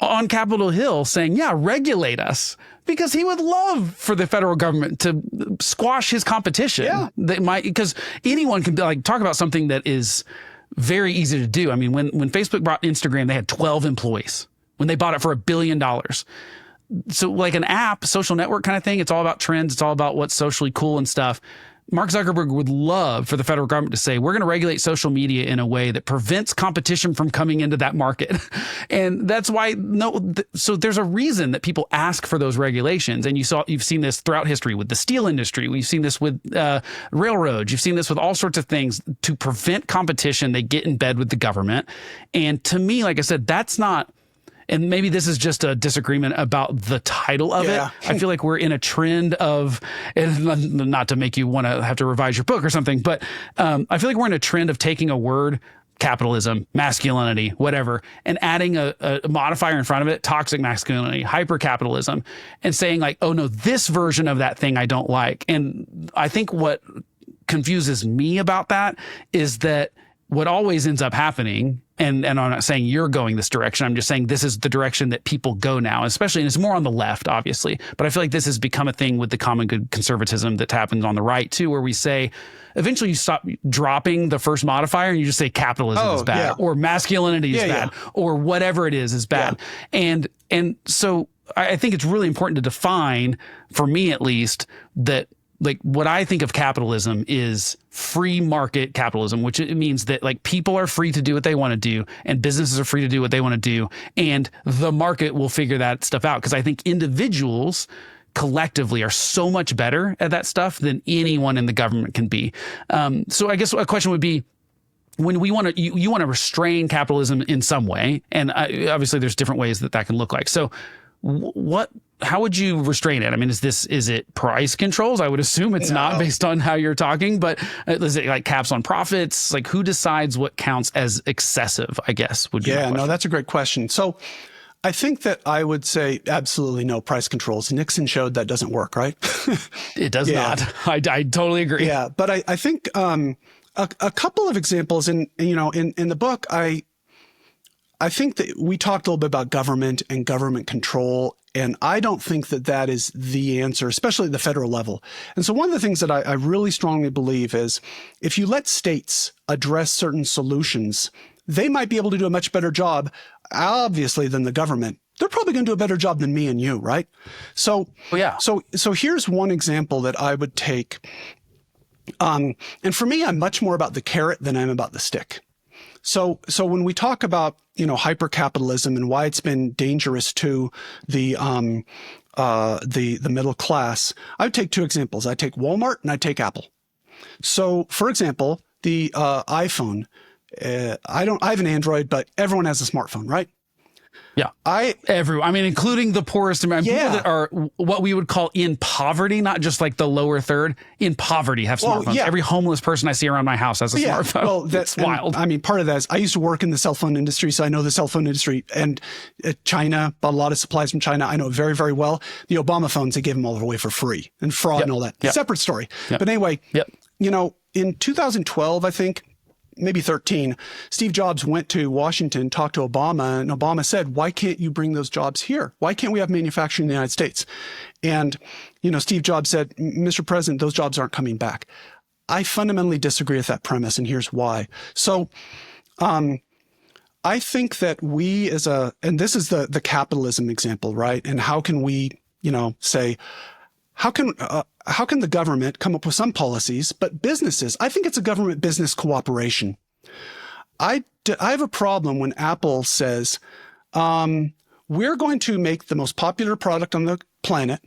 on Capitol Hill saying, yeah, regulate us, because he would love for the federal government to squash his competition. Yeah. Because anyone can talk about something that is very easy to do. I mean, when Facebook bought Instagram, they had 12 employees when they bought it for $1 billion. So like an app, social network kind of thing, it's all about trends. It's all about what's socially cool and stuff. Mark Zuckerberg would love for the federal government to say, we're going to regulate social media in a way that prevents competition from coming into that market. And that's why, so there's a reason that people ask for those regulations. And you've seen this throughout history with the steel industry. We've seen this with railroads. You've seen this with all sorts of things. To prevent competition, they get in bed with the government. And to me, like I said, that's not, and maybe this is just a disagreement about the title of it. I feel like we're in a trend of, and not to make you want to have to revise your book or something, but I feel like we're in a trend of taking a word, capitalism, masculinity, whatever, and adding a modifier in front of it, toxic masculinity, hyper-capitalism, and saying like, oh no, this version of that thing I don't like. And I think what confuses me about that is that what always ends up happening, and I'm not saying you're going this direction, I'm just saying this is the direction that people go now, especially, and it's more on the left, obviously, but I feel like this has become a thing with the common good conservatism that happens on the right too, where we say, eventually you stop dropping the first modifier and you just say capitalism is bad, or masculinity is bad, or whatever it is bad. And so I think it's really important to define, for me at least, that like what I think of capitalism is free market capitalism, which it means that like people are free to do what they want to do and businesses are free to do what they want to do. And the market will figure that stuff out. Because I think individuals collectively are so much better at that stuff than anyone in the government can be. So I guess a question would be, when we want to, you want to restrain capitalism in some way. And obviously there's different ways that can look like. So how would you restrain it? I mean, is it price controls? I would assume it's not based on how you're talking, but is it like caps on profits? Like who decides what counts as excessive, I guess, would be my question. No, that's a great question. So I think that I would say absolutely no price controls. Nixon showed that doesn't work, right? It does not. I totally agree. Yeah, but I think a couple of examples in the book, I think that we talked a little bit about government and government control, and I don't think that is the answer, especially at the federal level. And so one of the things that I really strongly believe is if you let states address certain solutions, they might be able to do a much better job, obviously, than the government. They're probably going to do a better job than me and you, right? So here's one example that I would take. And for me, I'm much more about the carrot than I'm about the stick. So when we talk about, hyper-capitalism and why it's been dangerous to the middle class, I would take two examples. I take Walmart and I take Apple. So for example, the iPhone, I have an Android, but everyone has a smartphone, right? Yeah. Including the poorest people that are what we would call in poverty, not just like the lower third, in poverty have smartphones. Every homeless person I see around my house has a smartphone. Well, that's wild. Part of that is I used to work in the cell phone industry, so I know the cell phone industry, and China bought a lot of supplies from China. I know it very, very well. The Obama phones, they gave them all away for free, and fraud and all that. Separate story. But anyway, in 2012, I think, maybe 13, Steve Jobs went to Washington, talked to Obama, and Obama said, why can't you bring those jobs here? Why can't we have manufacturing in the United States? And, Steve Jobs said, Mr. President, those jobs aren't coming back. I fundamentally disagree with that premise, and here's why. So I think that we and this is the capitalism example, right? And how can we, say, how can the government come up with some policies, but businesses, I think it's a government business cooperation. I have a problem when Apple says, we're going to make the most popular product on the planet,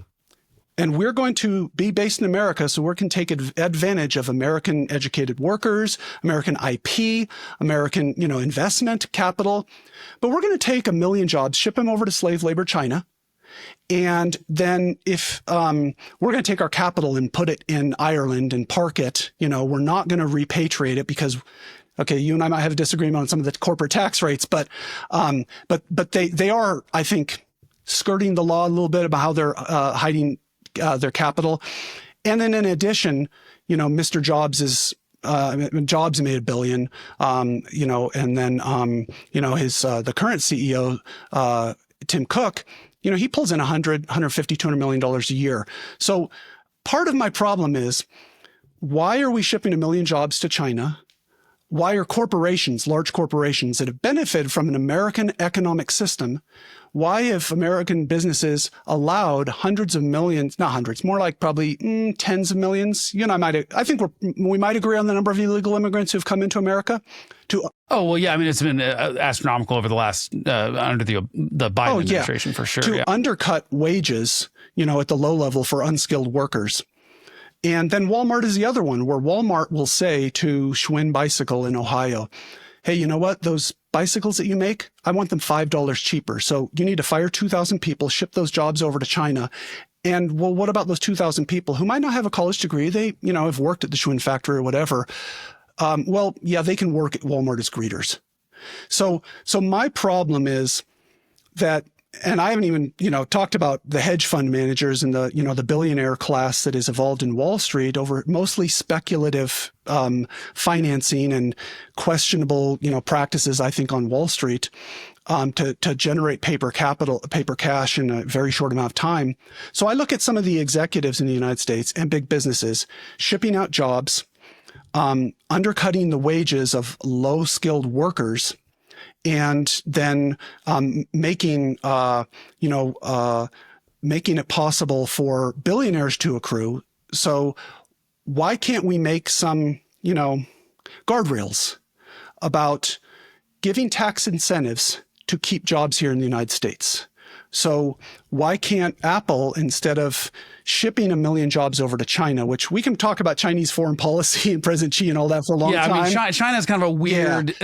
and we're going to be based in America so we can take advantage of American educated workers, American IP, American, investment capital. But we're going to take 1 million jobs, ship them over to slave labor China. And then if we're going to take our capital and put it in Ireland and park it, we're not going to repatriate it because, okay, you and I might have a disagreement on some of the corporate tax rates, but they are, I think, skirting the law a little bit about how they're hiding their capital. And then in addition, Mr. Jobs is Jobs made $1 billion, and then his the current CEO, Tim Cook, he pulls in $150, $200 million a year. So part of my problem is, why are we shipping 1 million jobs to China? Why are corporations, large corporations that have benefited from an American economic system, why have American businesses allowed hundreds of millions, not hundreds, more like probably tens of millions? I think we might agree on the number of illegal immigrants who've come into America. Oh, well, yeah. I mean, it's been astronomical over the last, under the Biden administration, for sure. To undercut wages, at the low level for unskilled workers. And then Walmart is the other one, where Walmart will say to Schwinn Bicycle in Ohio, hey, you know what? Those bicycles that you make, I want them $5 cheaper. So you need to fire 2,000 people, ship those jobs over to China. And well, what about those 2,000 people who might not have a college degree? They, have worked at the Schwinn factory or whatever. They can work at Walmart as greeters. So my problem is that, and I haven't even, talked about the hedge fund managers and the billionaire class that has evolved in Wall Street over mostly speculative financing and questionable, practices, I think, on Wall Street to generate paper cash in a very short amount of time. So I look at some of the executives in the United States and big businesses shipping out jobs, undercutting the wages of low-skilled workers, and then making it possible for billionaires to accrue. So why can't we make some, guardrails about giving tax incentives to keep jobs here in the United States? So why can't Apple, instead of shipping 1 million jobs over to China, which we can talk about Chinese foreign policy and President Xi and all that for a long time. Yeah, I mean, China's kind of a weird,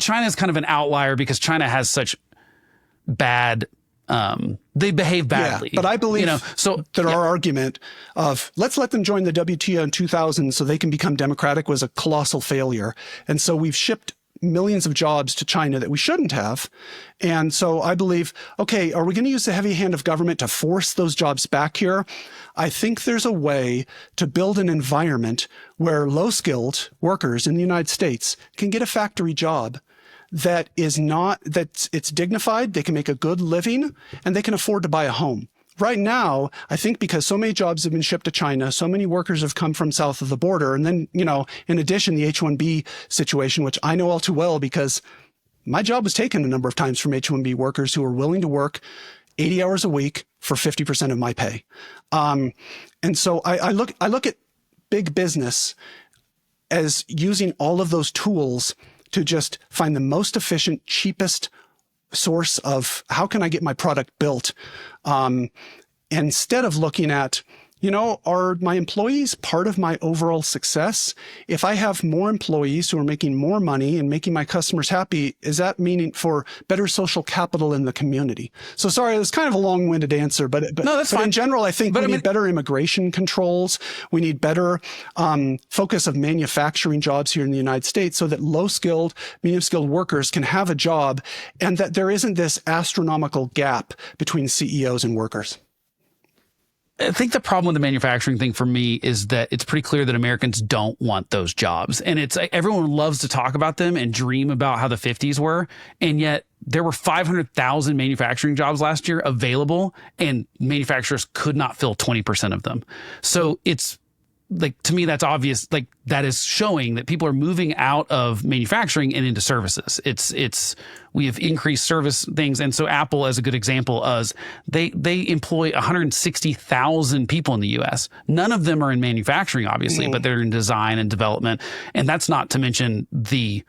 China's kind of an outlier because China has such bad, they behave badly. Yeah, but I believe our argument of let's let them join the WTO in 2000 so they can become democratic was a colossal failure. And so we've shipped millions of jobs to China that we shouldn't have. And so I believe, okay, are we going to use the heavy hand of government to force those jobs back here? I think there's a way to build an environment where low-skilled workers in the United States can get a factory job that is it's dignified, they can make a good living, and they can afford to buy a home. Right now, I think because so many jobs have been shipped to China, so many workers have come from south of the border. And then, in addition, the H-1B situation, which I know all too well because my job was taken a number of times from H-1B workers who were willing to work 80 hours a week for 50% of my pay. And so I look at big business as using all of those tools to just find the most efficient, cheapest source of how can I get my product built, instead of looking at, are my employees part of my overall success? If I have more employees who are making more money and making my customers happy, is that meaning for better social capital in the community? So sorry, it's kind of a long-winded answer, but no, that's fine. In general, I think we need better immigration controls. We need better focus of manufacturing jobs here in the United States so that low-skilled, medium-skilled workers can have a job and that there isn't this astronomical gap between CEOs and workers. I think the problem with the manufacturing thing for me is that it's pretty clear that Americans don't want those jobs. And it's like everyone loves to talk about them and dream about how the 50s were. And yet there were 500,000 manufacturing jobs last year available and manufacturers could not fill 20% of them. So it's like, to me, that's obvious. Like that is showing that people are moving out of manufacturing and into services. We have increased service things. And so Apple, as a good example, they employ 160,000 people in the US. None of them are in manufacturing, obviously, but they're in design and development. And that's not to mention they've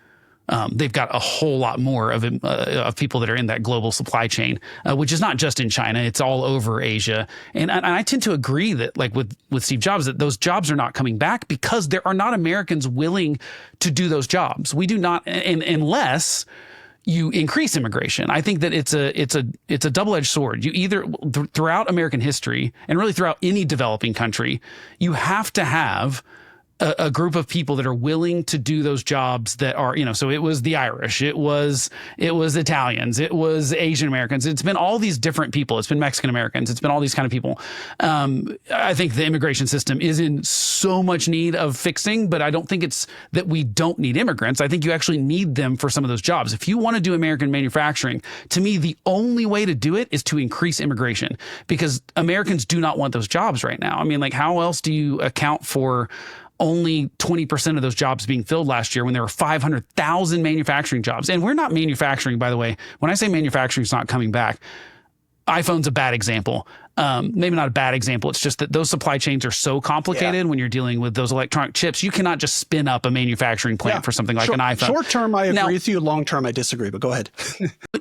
got a whole lot more of people that are in that global supply chain, which is not just in China. It's all over Asia. And I tend to agree that, like with Steve Jobs, that those jobs are not coming back because there are not Americans willing to do those jobs. We do not, unless you increase immigration. I think that it's a double-edged sword. You either throughout American history and really throughout any developing country, you have to have a group of people that are willing to do those jobs that are, so it was the Irish, it was Italians, it was Asian Americans. It's been all these different people. It's been Mexican Americans. It's been all these kind of people. I think the immigration system is in so much need of fixing, but I don't think it's that we don't need immigrants. I think you actually need them for some of those jobs. If you want to do American manufacturing, to me, the only way to do it is to increase immigration, because Americans do not want those jobs right now. I mean, like, how else do you account for only 20% of those jobs being filled last year when there were 500,000 manufacturing jobs? And we're not manufacturing, by the way. When I say manufacturing is not coming back, iPhone's a bad example. Maybe not a bad example. It's just that those supply chains are so complicated when you're dealing with those electronic chips. You cannot just spin up a manufacturing plant for something like an iPhone. Short term, I agree with you. Long term, I disagree, but go ahead.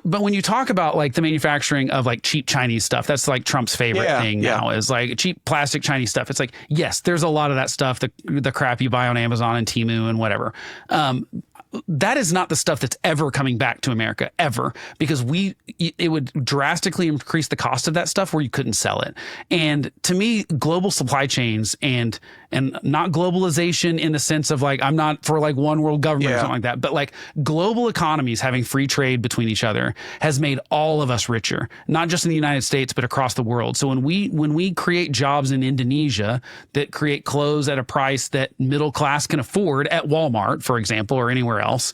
But when you talk about like the manufacturing of like cheap Chinese stuff, that's like Trump's favorite thing now, is like cheap plastic Chinese stuff. It's like, yes, there's a lot of that stuff, the crap you buy on Amazon and Temu and whatever. That is not the stuff that's ever coming back to America, ever, because it would drastically increase the cost of that stuff where you couldn't sell it. And to me, global supply chains and not globalization in the sense of like, I'm not for like one world government or something like that, but like global economies having free trade between each other has made all of us richer, not just in the United States, but across the world. So when we create jobs in Indonesia that create clothes at a price that middle class can afford at Walmart, for example, or anywhere else,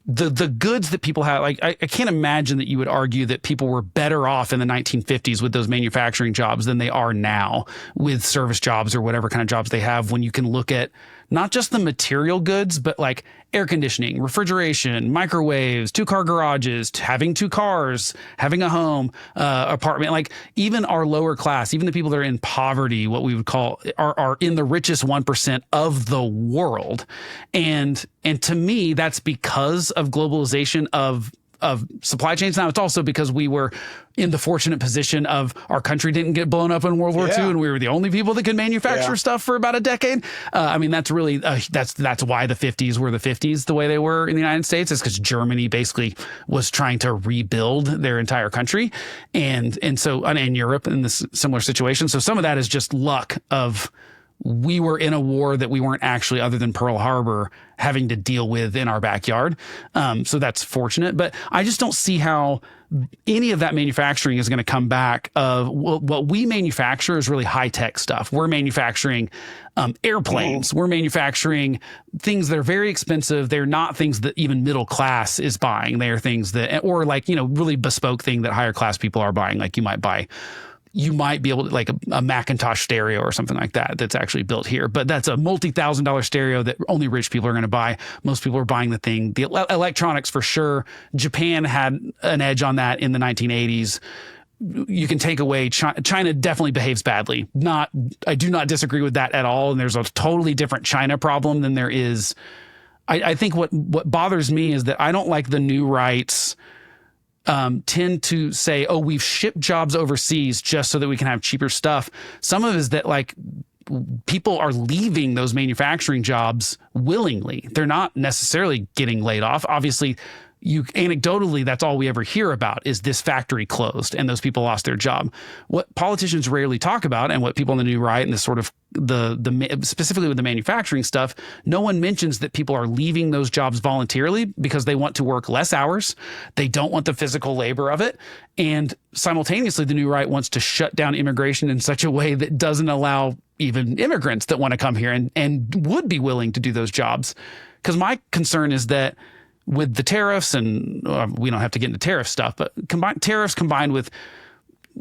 the goods that people have, like I can't imagine that you would argue that people were better off in the 1950s with those manufacturing jobs than they are now with service jobs or whatever kind of jobs they have, when you can look at not just the material goods, but like air conditioning, refrigeration, microwaves, 2-car garages, having 2 cars, having a home, apartment, like even our lower class, even the people that are in poverty, what we would call are in the richest 1% of the world. And to me, that's because of globalization of supply chains. Now, it's also because we were in the fortunate position of our country didn't get blown up in World War II, and we were the only people that could manufacture stuff for about a decade. I mean, that's really that's why the 50s were the 50s the way they were in the United States, is because Germany basically was trying to rebuild their entire country, and Europe in this similar situation. So some of that is just luck of, we were in a war that we weren't actually, other than Pearl Harbor, having to deal with in our backyard. So that's fortunate. But I just don't see how any of that manufacturing is going to come back. What we manufacture is really high-tech stuff. We're manufacturing airplanes. We're manufacturing things that are very expensive. They're not things that even middle class is buying. They are things that, or like, really bespoke thing that higher class people are buying. Like you might be able to, like a Macintosh stereo or something like that that's actually built here, but that's a multi-$1,000 stereo that only rich people are going to buy. Most people are buying the thing. The electronics, for sure. Japan had an edge on that in the 1980s. You can take away China definitely behaves badly. I do not disagree with that at all. And there's a totally different China problem than there is. I think what bothers me is that I don't like the new rights tend to say, oh, we've shipped jobs overseas just so that we can have cheaper stuff. Some of it is that, like, people are leaving those manufacturing jobs willingly. They're not necessarily getting laid off. Obviously, anecdotally, that's all we ever hear about is this factory closed and those people lost their job. What politicians rarely talk about, and what people on the new right and this sort of specifically with the manufacturing stuff, no one mentions that people are leaving those jobs voluntarily because they want to work less hours. They don't want the physical labor of it. And simultaneously, the new right wants to shut down immigration in such a way that doesn't allow even immigrants that want to come here and would be willing to do those jobs. Because my concern is that with the tariffs, and we don't have to get into tariff stuff, but tariffs combined with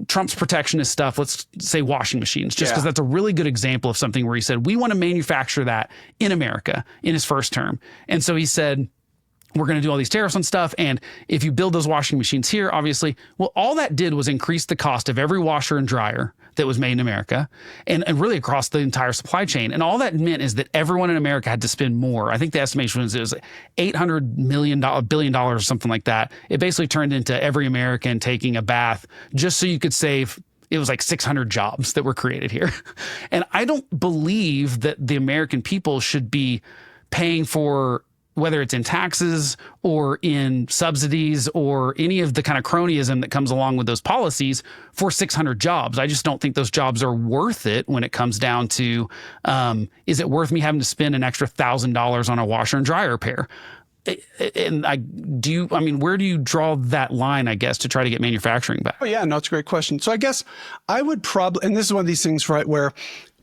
Trump's protectionist stuff, let's say washing machines, just because that's a really good example of something where he said, we want to manufacture that in America in his first term. And so he said, we're going to do all these tariffs on stuff. And if you build those washing machines here, obviously, well, all that did was increase the cost of every washer and dryer that was made in America and really across the entire supply chain. And all that meant is that everyone in America had to spend more. I think the estimation was it was $800 billion or something like that. It basically turned into every American taking a bath just so you could save. It was like 600 jobs that were created here. And I don't believe that the American people should be paying for whether it's in taxes or in subsidies or any of the kind of cronyism that comes along with those policies, for 600 jobs. I just don't think those jobs are worth it when it comes down to, is it worth me having to spend an extra $1,000 on a washer and dryer repair? And where do you draw that line, I guess, to try to get manufacturing back? Oh, yeah, no, it's a great question. So I guess I would probably, and this is one of these things, right, where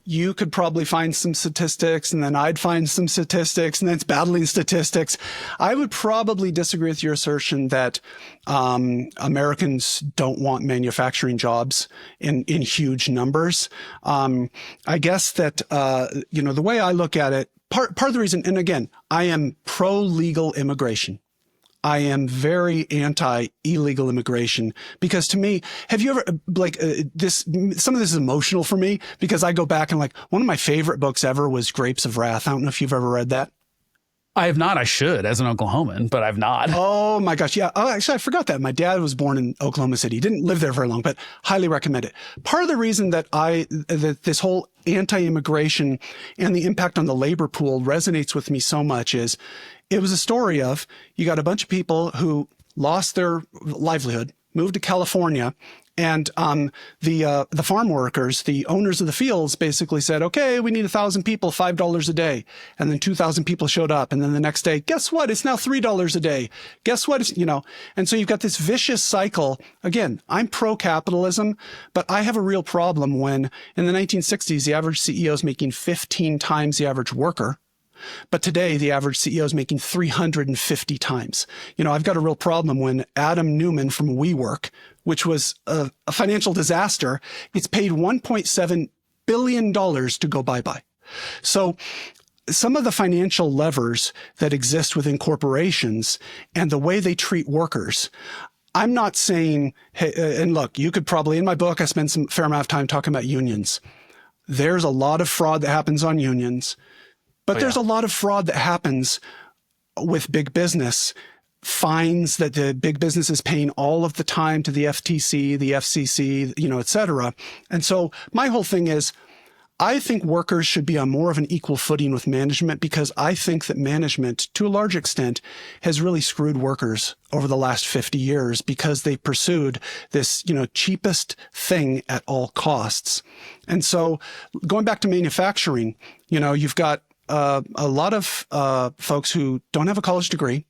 you could probably find some statistics and then I'd find some statistics and then it's battling statistics. I would probably disagree with your assertion that Americans don't want manufacturing jobs in huge numbers. I guess that, the way I look at it, part of the reason, and again, I am pro-legal immigration. I am very anti-illegal immigration because to me, have you ever, some of this is emotional for me because I go back and one of my favorite books ever was Grapes of Wrath. I don't know if you've ever read that. I have not. I should as an Oklahoman, but I've not. Oh my gosh. Yeah. Oh, actually, I forgot that. My dad was born in Oklahoma City. He didn't live there very long, but highly recommend it. Part of the reason that this whole anti-immigration and the impact on the labor pool resonates with me so much is it was a story of you got a bunch of people who lost their livelihood, moved to California, and the farm workers, the owners of the fields, basically said, "Okay, we need 1,000 people, $5 a day." And then 2,000 people showed up, and then the next day, guess what? It's now $3 a day. Guess what? And so you've got this vicious cycle. Again, I'm pro-capitalism, but I have a real problem when in the 1960s the average CEO is making 15 times the average worker. But today, the average CEO is making 350 times. I've got a real problem when Adam Newman from WeWork, which was a financial disaster, gets paid $1.7 billion to go bye-bye. So some of the financial levers that exist within corporations and the way they treat workers, I'm not saying, hey, and look, you could probably, in my book, I spend some fair amount of time talking about unions. There's a lot of fraud that happens on unions. But there's a lot of fraud that happens with big business, fines that the big business is paying all of the time to the FTC, the FCC, et cetera. And so my whole thing is, I think workers should be on more of an equal footing with management because I think that management, to a large extent, has really screwed workers over the last 50 years because they pursued this, cheapest thing at all costs. And so going back to manufacturing, you've got a lot of folks who don't have a college degree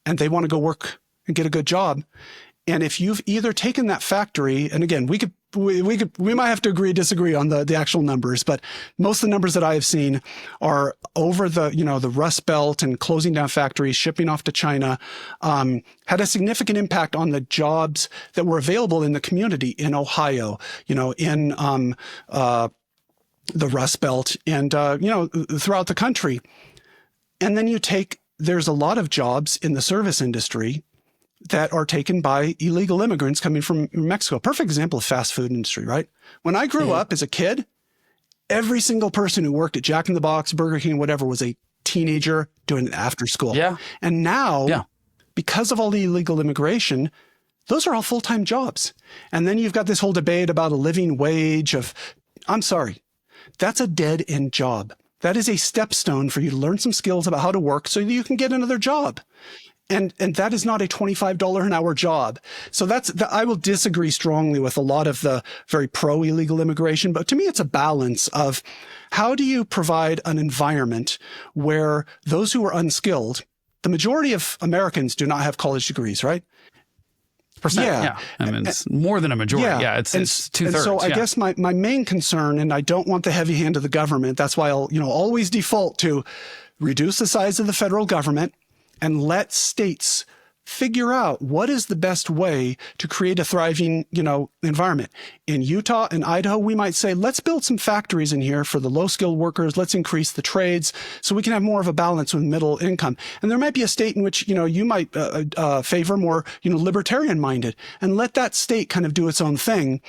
and they want to go work and get a good job. And if you've either taken that factory, and again, we might have to disagree on the actual numbers, but most of the numbers that I have seen are over the Rust Belt and closing down factories, shipping off to China, had a significant impact on the jobs that were available in the community in Ohio, in the Rust Belt and, throughout the country. And then there's a lot of jobs in the service industry that are taken by illegal immigrants coming from Mexico. Perfect example of fast food industry, right? When I grew up as a kid, every single person who worked at Jack in the Box, Burger King, whatever, was a teenager doing it after school. Yeah. And now, because of all the illegal immigration, those are all full-time jobs. And then you've got this whole debate about a living wage I'm sorry. That's a dead-end job. That is a stepstone for you to learn some skills about how to work so that you can get another job. And that is not a $25 an hour job. So I will disagree strongly with a lot of the very pro-illegal immigration. But to me, it's a balance of how do you provide an environment where those who are unskilled, the majority of Americans do not have college degrees, right? Yeah. I mean, it's more than a majority. Yeah, it's 2/3. And so I guess my main concern, and I don't want the heavy hand of the government. That's why I'll, always default to reduce the size of the federal government and let states figure out what is the best way to create a thriving, environment. In Utah and Idaho, we might say, let's build some factories in here for the low-skilled workers. Let's increase the trades so we can have more of a balance with middle income. And there might be a state in which, you might favor more, libertarian-minded, and let that state kind of do its own thing.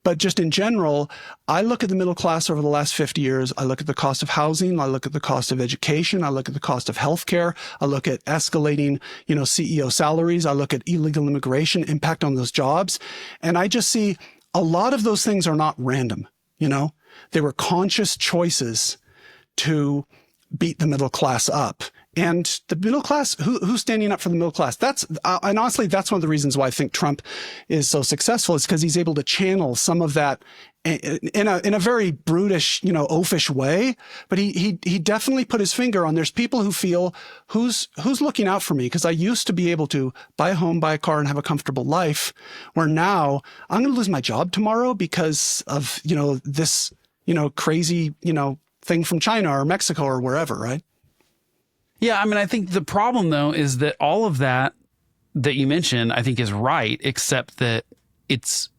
But just in general, I look at the middle class over the last 50 years. I look at the cost of housing. I look at the cost of education. I look at the cost of healthcare. I look at escalating, CEO salaries. I look at illegal immigration, impact on those jobs. And I just see a lot of those things are not random. They were conscious choices to beat the middle class up. And the middle class, who's standing up for the middle class? And honestly, that's one of the reasons why I think Trump is so successful, is because he's able to channel some of that in a very brutish, oafish way. But he definitely put his finger on, there's people who feel, who's looking out for me? Because I used to be able to buy a home, buy a car, and have a comfortable life, where now I'm going to lose my job tomorrow because of, this, crazy, thing from China or Mexico or wherever, right? Yeah, I mean, I think the problem, though, is that all of that you mentioned, I think, is right, except that it's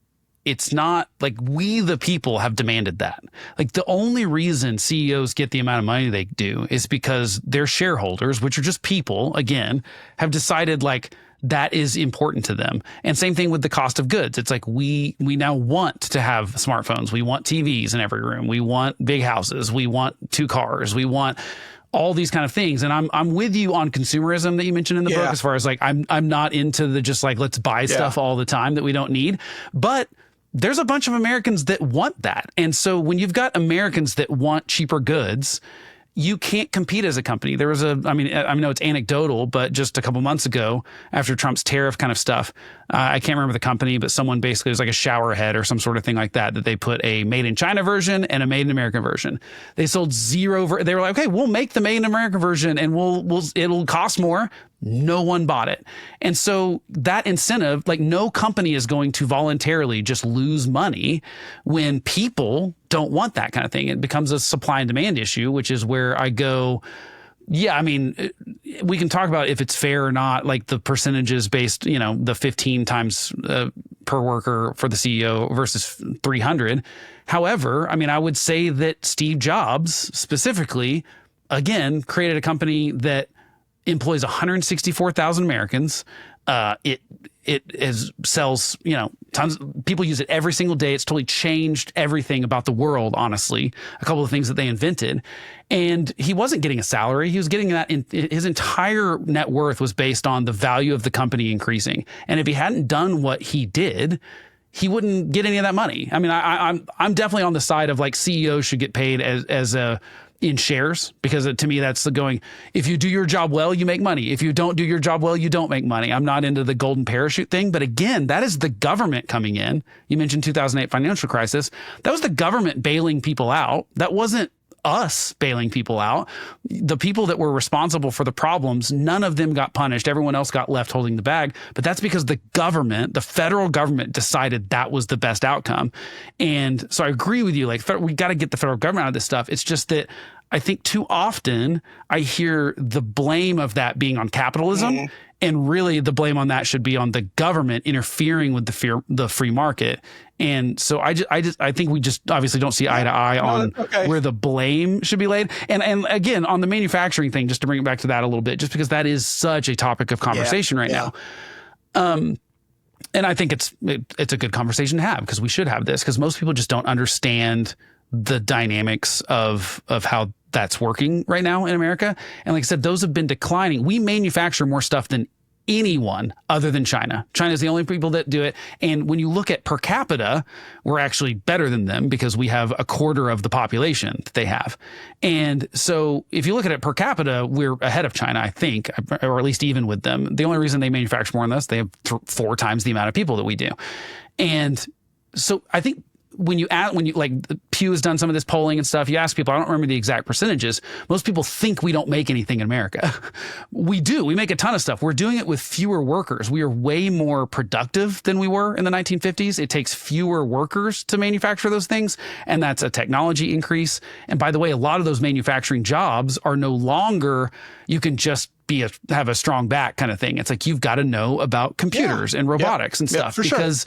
not like we, the people, have demanded that. Like, the only reason CEOs get the amount of money they do is because their shareholders, which are just people, again, have decided, like, that is important to them. And same thing with the cost of goods. It's like we now want to have smartphones. We want TVs in every room. We want big houses. We want 2 cars. We want all these kind of things. And I'm with you on consumerism that you mentioned in the book, as far as like, I'm not into the just like, let's buy stuff all the time that we don't need. But there's a bunch of Americans that want that. And so when you've got Americans that want cheaper goods, you can't compete as a company. There was I know it's anecdotal, but just a couple months ago, after Trump's tariff kind of stuff, I can't remember the company, but someone basically, it was like a shower head or some sort of thing like that they put a made in China version and a made in America version. They sold zero. They were like, okay, we'll make the made in America version and it'll cost more. No one bought it. And so that incentive, like, no company is going to voluntarily just lose money when people don't want that kind of thing. It becomes a supply and demand issue, which is where I go, yeah, I mean, we can talk about if it's fair or not, like the percentages based, the 15 times per worker for the CEO versus 300. However, I mean, I would say that Steve Jobs specifically, again, created a company that employs 164,000 Americans. It sells, tons. People use it every single day. It's totally changed everything about the world, honestly. A couple of things that they invented. And he wasn't getting a salary. He was getting that his entire net worth was based on the value of the company increasing. And if he hadn't done what he did, he wouldn't get any of that money. I mean, I'm definitely on the side of like CEOs should get paid in shares, because to me, that's the going, if you do your job well, you make money. If you don't do your job well, you don't make money. I'm not into the golden parachute thing. But again, that is the government coming in. You mentioned 2008 financial crisis. That was the government bailing people out. That wasn't us bailing people out. The people that were responsible for the problems, none of them got punished. Everyone else got left holding the bag. But that's because the government, the federal government, decided that was the best outcome. And so I agree with you. Like, we got to get the federal government out of this stuff. It's just that I think too often I hear the blame of that being on capitalism, and really the blame on that should be on the government interfering with the free market. And so I think we just obviously don't see eye to eye on where the blame should be laid. And again, on the manufacturing thing, just to bring it back to that a little bit, just because that is such a topic of conversation right now. And I think it's a good conversation to have, because we should have this, because most people just don't understand the dynamics of how that's working right now in America. And like I said, those have been declining. We manufacture more stuff than anyone other than China. China is the only people that do it. And when you look at per capita, we're actually better than them, because we have a quarter of the population that they have. And so if you look at it per capita, we're ahead of China, I think, or at least even with them. The only reason they manufacture more than us, they have 4 times the amount of people that we do. And so I think when you like, Pew has done some of this polling and stuff, you ask people, I don't remember the exact percentages. Most people think we don't make anything in America. We do. We make a ton of stuff. We're doing it with fewer workers. We are way more productive than we were in the 1950s. It takes fewer workers to manufacture those things. And that's a technology increase. And by the way, a lot of those manufacturing jobs are no longer, you can just have a strong back kind of thing. It's like, you've got to know about computers and robotics and stuff, because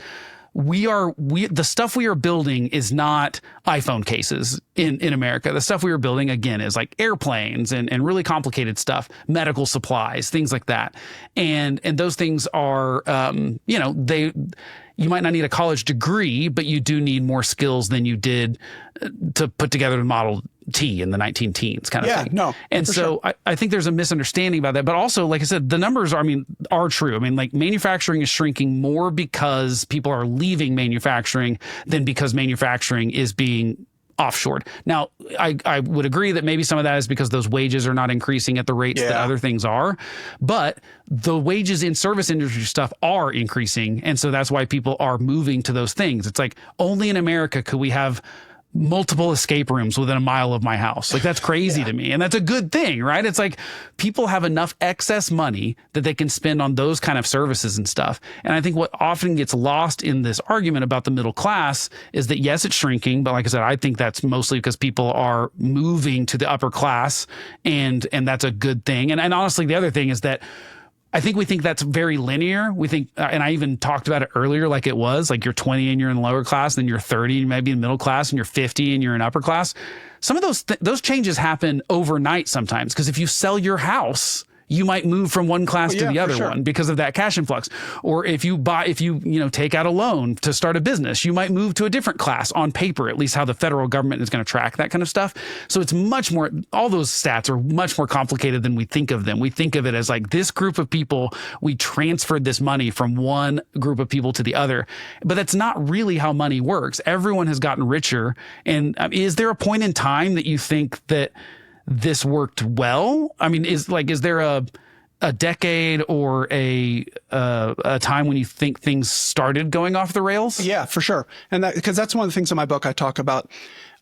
the stuff we are building is not iPhone cases in America. The stuff we are building, again, is like airplanes and really complicated stuff, medical supplies, things like that. And those things are, you might not need a college degree, but you do need more skills than you did to put together the Model T in the 19-teens kind of thing. No, and so sure. I think there's a misunderstanding about that. But also, like I said, the numbers are true. I mean, like, manufacturing is shrinking more because people are leaving manufacturing than because manufacturing is being offshored. Now, I would agree that maybe some of that is because those wages are not increasing at the rates that other things are, but the wages in service industry stuff are increasing. And so that's why people are moving to those things. It's like only in America could we have multiple escape rooms within a mile of my house. Like that's crazy to me. And that's a good thing, right? It's like people have enough excess money that they can spend on those kind of services and stuff. And I think what often gets lost in this argument about the middle class is that yes, it's shrinking, but like I said, I think that's mostly because people are moving to the upper class and that's a good thing. And honestly, the other thing is that I think we think that's very linear. We think, and I even talked about it earlier, like it was, like you're 20 and you're in lower class, and then you're 30 and you might be in middle class, and you're 50 and you're in upper class. Some of those changes happen overnight sometimes, because if you sell your house, you might move from one class to the other one because of that cash influx. Or if you take out a loan to start a business, you might move to a different class on paper, at least how the federal government is going to track that kind of stuff. So it's much more, all those stats are much more complicated than we think of them. We think of it as like this group of people, we transferred this money from one group of people to the other, but that's not really how money works. Everyone has gotten richer. And is there a point in time that you think that this worked well? I mean, is there a decade or a time when you think things started going off the rails? Yeah, for sure. And because that's one of the things in my book I talk about.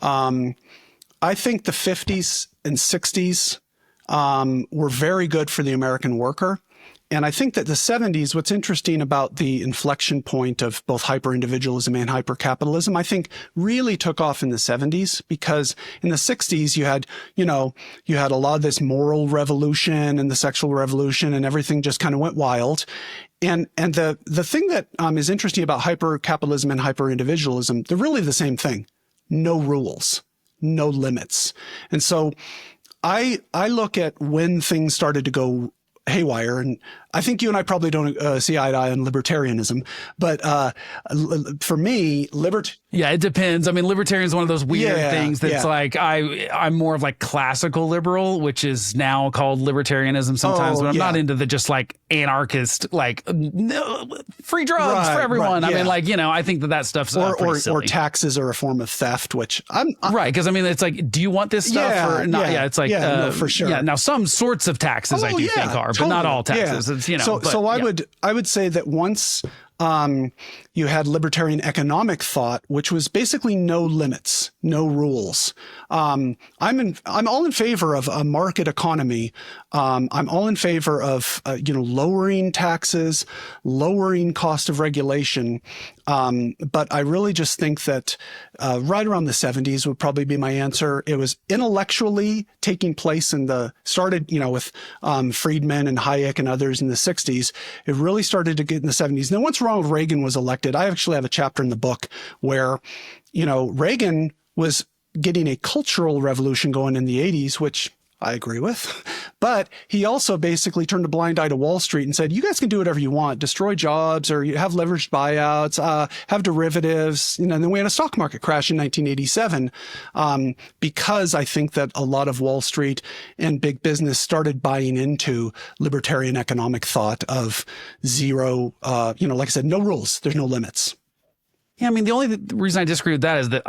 I think the 50s and 60s were very good for the American worker. And I think that the 70s, what's interesting about the inflection point of both hyper-individualism and hyper-capitalism, I think really took off in the 70s, because in the 60s you had a lot of this moral revolution and the sexual revolution, and everything just kind of went wild. And the thing that is interesting about hyper-capitalism and hyper-individualism, they're really the same thing. No rules, no limits. And so I look at when things started to go haywire, and I think you and I probably don't see eye to eye on libertarianism, but for me, yeah, it depends. I mean, libertarian is one of those weird things that's like I'm more of like classical liberal, which is now called libertarianism sometimes, but I'm not into the just like anarchist, like free drugs for everyone. I mean, like, I think that stuff's pretty silly. Or taxes are a form of theft, which I'm right, because I mean, it's like, do you want this stuff or not? Yeah, it's like no, for sure. Yeah, now some sorts of taxes I do think are, but not all taxes. It's, So I would say that once you had libertarian economic thought, which was basically no limits, no rules. I'm all in favor of a market economy. I'm all in favor of lowering taxes, lowering cost of regulation. But I really just think that right around the 70s would probably be my answer. It was intellectually taking place started with Friedman and Hayek and others in the 60s. It really started to get in the 70s. Now, once Ronald Reagan was elected, I actually have a chapter in the book where, Reagan was getting a cultural revolution going in the 80s, which I agree with. But he also basically turned a blind eye to Wall Street and said, you guys can do whatever you want, destroy jobs, or you have leveraged buyouts, have derivatives. And then we had a stock market crash in 1987 because I think that a lot of Wall Street and big business started buying into libertarian economic thought of zero, like I said, no rules, there's no limits. Yeah, I mean, the only reason I disagree with that is that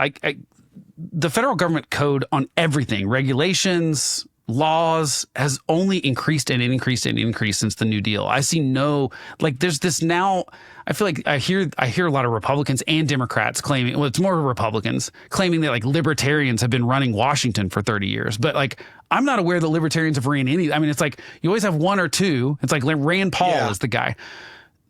the federal government code on everything, regulations, laws, has only increased and increased and increased since the New Deal. I see there's this now. I feel like I hear a lot of Republicans and Democrats claiming, well, it's more Republicans claiming that like libertarians have been running Washington for 30 years. But like, I'm not aware that libertarians have ran any. I mean, it's like you always have one or two. It's like Rand Paul is the guy.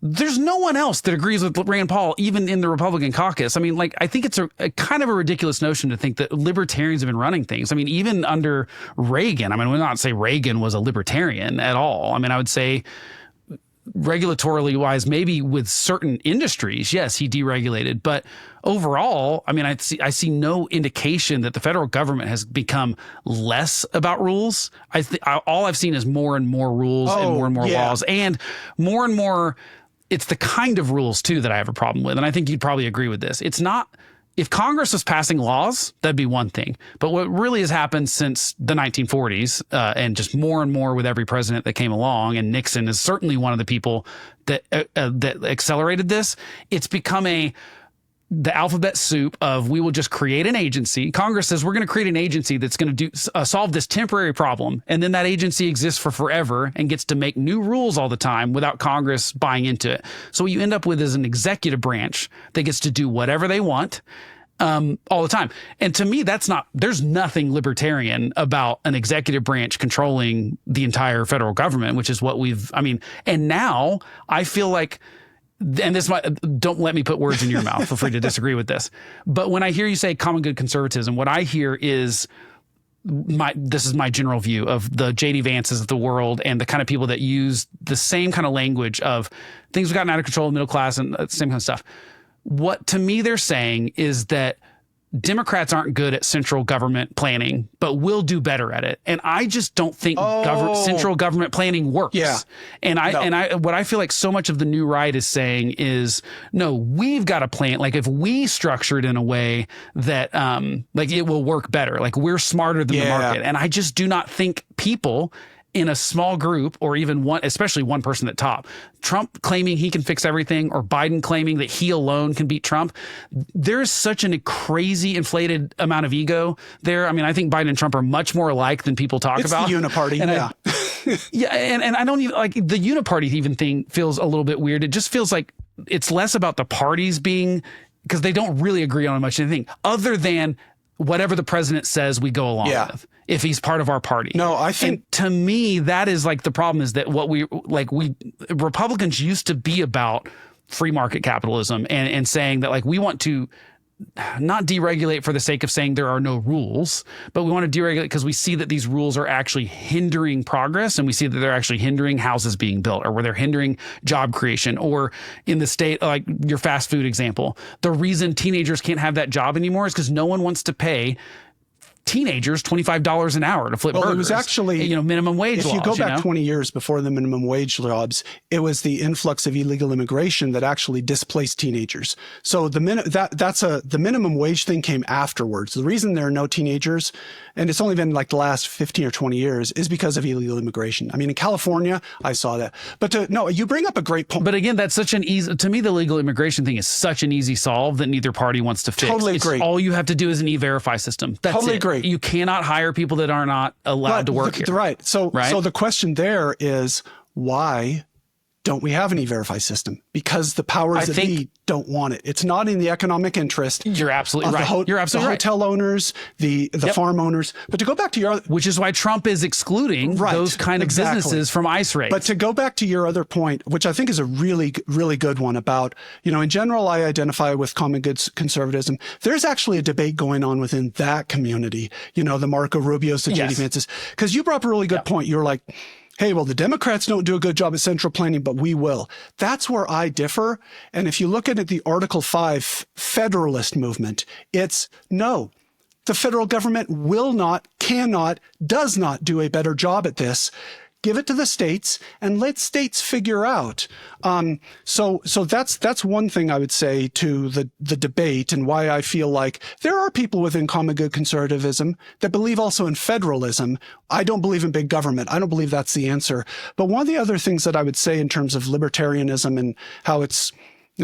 There's no one else that agrees with Rand Paul, even in the Republican caucus. I mean, like, I think it's a kind of a ridiculous notion to think that libertarians have been running things. I mean, even under Reagan, I mean, we would not say Reagan was a libertarian at all. I mean, I would say regulatorily wise, maybe with certain industries, yes, he deregulated. But overall, I mean, I see no indication that the federal government has become less about rules. All I've seen is more and more rules and more laws, and more. It's the kind of rules, too, that I have a problem with. And I think you'd probably agree with this. It's not, if Congress was passing laws, that'd be one thing. But what really has happened since the 1940s, and just more and more with every president that came along, and Nixon is certainly one of the people that accelerated this, it's become the alphabet soup of we will just create an agency. Congress says we're going to create an agency that's going to solve this temporary problem. And then that agency exists for forever and gets to make new rules all the time without Congress buying into it. So what you end up with is an executive branch that gets to do whatever they want all the time. And to me, there's nothing libertarian about an executive branch controlling the entire federal government, which is what and now I feel like, and don't let me put words in your mouth. Feel free to disagree with this. But when I hear you say common good conservatism, what I hear is this is my general view of the J.D. Vances of the world and the kind of people that use the same kind of language of things have gotten out of control, middle class, and the same kind of stuff. What to me they're saying is that Democrats aren't good at central government planning, but will do better at it. And I just don't think central government planning works. Yeah. And what I feel like so much of the new right is saying is, no, we've got a plan. Like if we structure it in a way that like it will work better, like we're smarter than the market. And I just do not think people in a small group, or even especially one person at top, Trump claiming he can fix everything, or Biden claiming that he alone can beat Trump. There's such a crazy inflated amount of ego there. I mean, I think Biden and Trump are much more alike than people talk about. It's the uniparty, and I don't even like the uniparty even thing feels a little bit weird. It just feels like it's less about the parties because they don't really agree on much anything other than whatever the president says we go along with, if he's part of our party. No, I think, and to me, that is like the problem is that Republicans used to be about free market capitalism and saying that like we want to not deregulate for the sake of saying there are no rules, but we want to deregulate because we see that these rules are actually hindering progress, and we see that they're actually hindering houses being built, or where they're hindering job creation, or in the state, like your fast food example, the reason teenagers can't have that job anymore is because no one wants to pay teenagers $25 an hour to flip burgers. It was actually, minimum wage laws. If you go back 20 years before the minimum wage jobs, it was the influx of illegal immigration that actually displaced teenagers. So the minimum wage thing came afterwards. The reason there are no teenagers, and it's only been like the last 15 or 20 years, is because of illegal immigration. I mean, in California, I saw that. But you bring up a great point. But again, that's such an easy, to me, the legal immigration thing is such an easy solve that neither party wants to fix. Totally agree. All you have to do is an e-verify system. That's totally it. Agree. You cannot hire people that are not allowed to work here. Right. So the question there is, why don't we have an e-verify system? Because the powers that be don't want it. It's not in the economic interest. You're absolutely right. You're absolutely right. The hotel owners, the farm owners. But to go back to your other, which is why Trump is excluding those kind of businesses from ICE rates. But to go back to your other point, which I think is a really, really good one about, in general, I identify with common good conservatism. There's actually a debate going on within that community. The Marco Rubios, the J.D. Vances, because you brought up a really good point. You're like, hey, well, the Democrats don't do a good job at central planning, but we will. That's where I differ. And if you look at the Article 5 Federalist movement, it's no. The federal government will not, cannot, does not do a better job at this. Give it to the states and let states figure out. So that's one thing I would say to the debate, and why I feel like there are people within common good conservatism that believe also in federalism. I don't believe in big government. I don't believe that's the answer. But one of the other things that I would say in terms of libertarianism and how it's,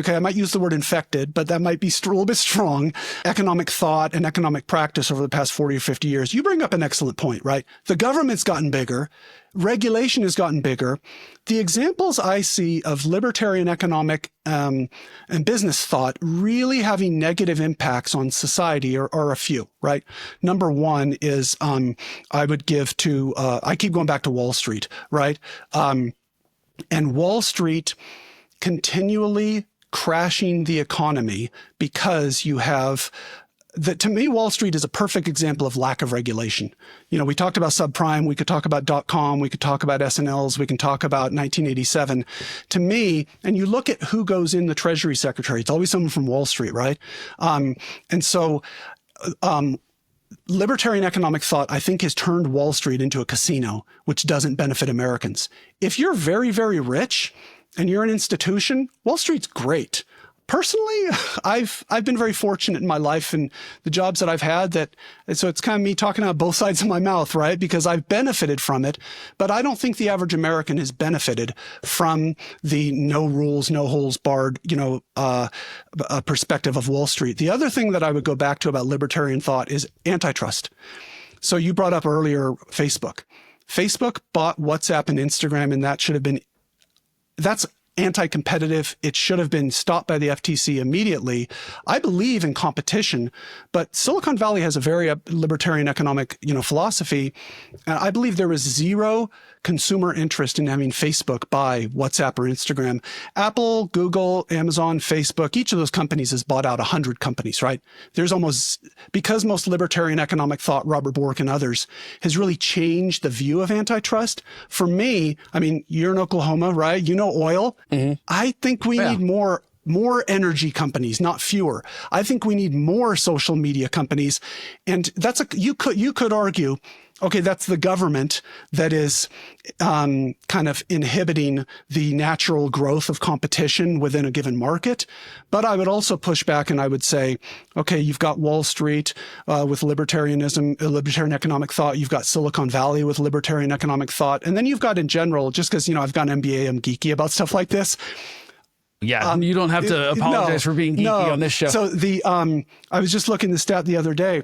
I might use the word infected, but that might be a little bit strong. Economic thought and economic practice over the past 40 or 50 years. You bring up an excellent point, right? The government's gotten bigger. Regulation has gotten bigger. The examples I see of libertarian economic and business thought really having negative impacts on society are a few, right? Number one is I would give to, I keep going back to Wall Street, right? And Wall Street continually crashing the economy because you have to me, Wall Street is a perfect example of lack of regulation. We talked about subprime. We could talk about .com. We could talk about SNLs. We can talk about 1987. To me, and you look at who goes in the Treasury Secretary, it's always someone from Wall Street, right? And so libertarian economic thought, I think, has turned Wall Street into a casino, which doesn't benefit Americans. If you're very, very rich and you're an institution, Wall Street's great. Personally, I've been very fortunate in my life and the jobs that I've had so it's kind of me talking out both sides of my mouth, right? Because I've benefited from it, but I don't think the average American has benefited from the no rules, no holes barred, perspective of Wall Street. The other thing that I would go back to about libertarian thought is antitrust. So you brought up earlier Facebook. Facebook bought WhatsApp and Instagram, and that's anti-competitive. It should have been stopped by the FTC immediately. I believe in competition, but Silicon Valley has a very libertarian economic, philosophy. And I believe there was zero consumer interest in having Facebook buy WhatsApp or Instagram. Apple, Google, Amazon, Facebook, each of those companies has bought out 100 companies, right? Because most libertarian economic thought, Robert Bork and others, has really changed the view of antitrust. For me, you're in Oklahoma, right? Oil. Mm-hmm. I think we need more energy companies, not fewer. I think we need more social media companies. And you could argue, okay, that's the government that is kind of inhibiting the natural growth of competition within a given market. But I would also push back and I would say, okay, you've got Wall Street with libertarianism, libertarian economic thought. You've got Silicon Valley with libertarian economic thought. And then you've got in general, just because, I've got an MBA, I'm geeky about stuff like this. Yeah, you don't have to apologize for being geeky on this show. So I was just looking at the stat the other day.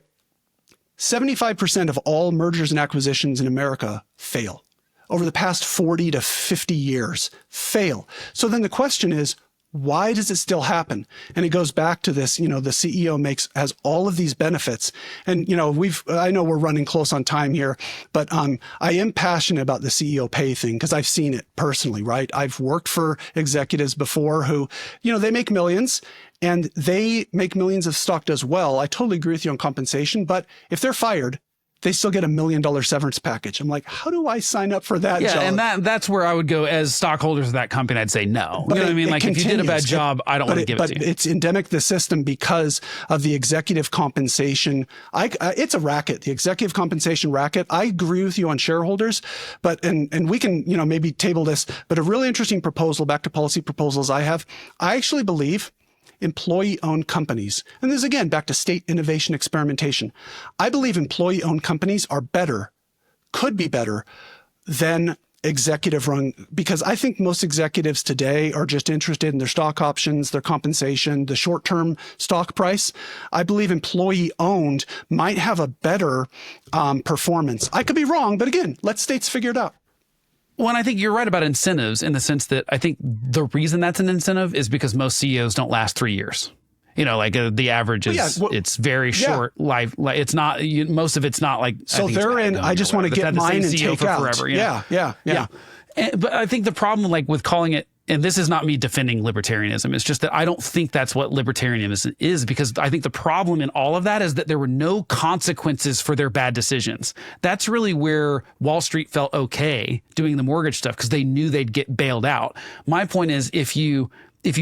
75% of all mergers and acquisitions in America fail. Over the past 40 to 50 years, fail. So then the question is, why does it still happen? And it goes back to this, the CEO has all of these benefits. And, I know we're running close on time here, but I am passionate about the CEO pay thing because I've seen it personally, right? I've worked for executives before who, they make millions and they make millions if stock does well. I totally agree with you on compensation, but if they're fired, they still get $1 million severance package. I'm like, how do I sign up for that job? Yeah, and that's where I would go as stockholders of that company. I'd say no. But you know what I mean? Like continues. if you did a bad job, I don't want to give it to you. But it's endemic the system because of the executive compensation. It's a racket, the executive compensation racket. I agree with you on shareholders, but and we can maybe table this. But a really interesting proposal, back to policy proposals I actually believe employee-owned companies, and this is again back to state innovation experimentation. I believe employee-owned companies could be better than executive-run, because I think most executives today are just interested in their stock options, their compensation, the short-term stock price. I believe employee-owned might have a better performance. I could be wrong, but again, let states figure it out. Well, and I think you're right about incentives in the sense that I think the reason that's an incentive is because most CEOs don't last 3 years. The average is it's very short life. Like it's not most of it's not like so they're in. I just want to get mine and take out. Forever, Yeah. But I think the problem, with calling it, and this is not me defending libertarianism, it's just that I don't think that's what libertarianism is, because I think the problem in all of that is that there were no consequences for their bad decisions. That's really where Wall Street felt okay doing the mortgage stuff, because they knew they'd get bailed out. My point is, if you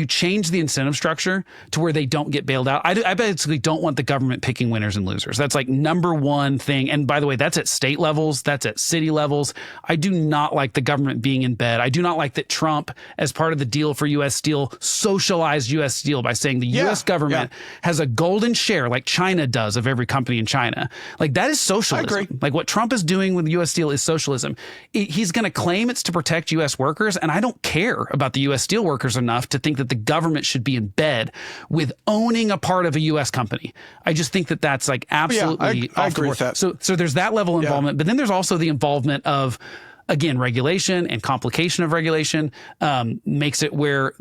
change the incentive structure to where they don't get bailed out, I basically don't want the government picking winners and losers. That's number one thing. And by the way, that's at state levels. That's at city levels. I do not like the government being in bed. I do not like that Trump, as part of the deal for U.S. Steel, socialized U.S. Steel by saying the U.S. government has a golden share like China does of every company in China. That is socialism. I agree. What Trump is doing with U.S. Steel is socialism. He's going to claim it's to protect U.S. workers, and I don't care about the U.S. Steel workers enough to think that the government should be in bed with owning a part of a U.S. company. I just think that that's absolutely I agree with that. So there's that level of involvement, but then there's also the involvement of, again, regulation and complication of regulation makes it where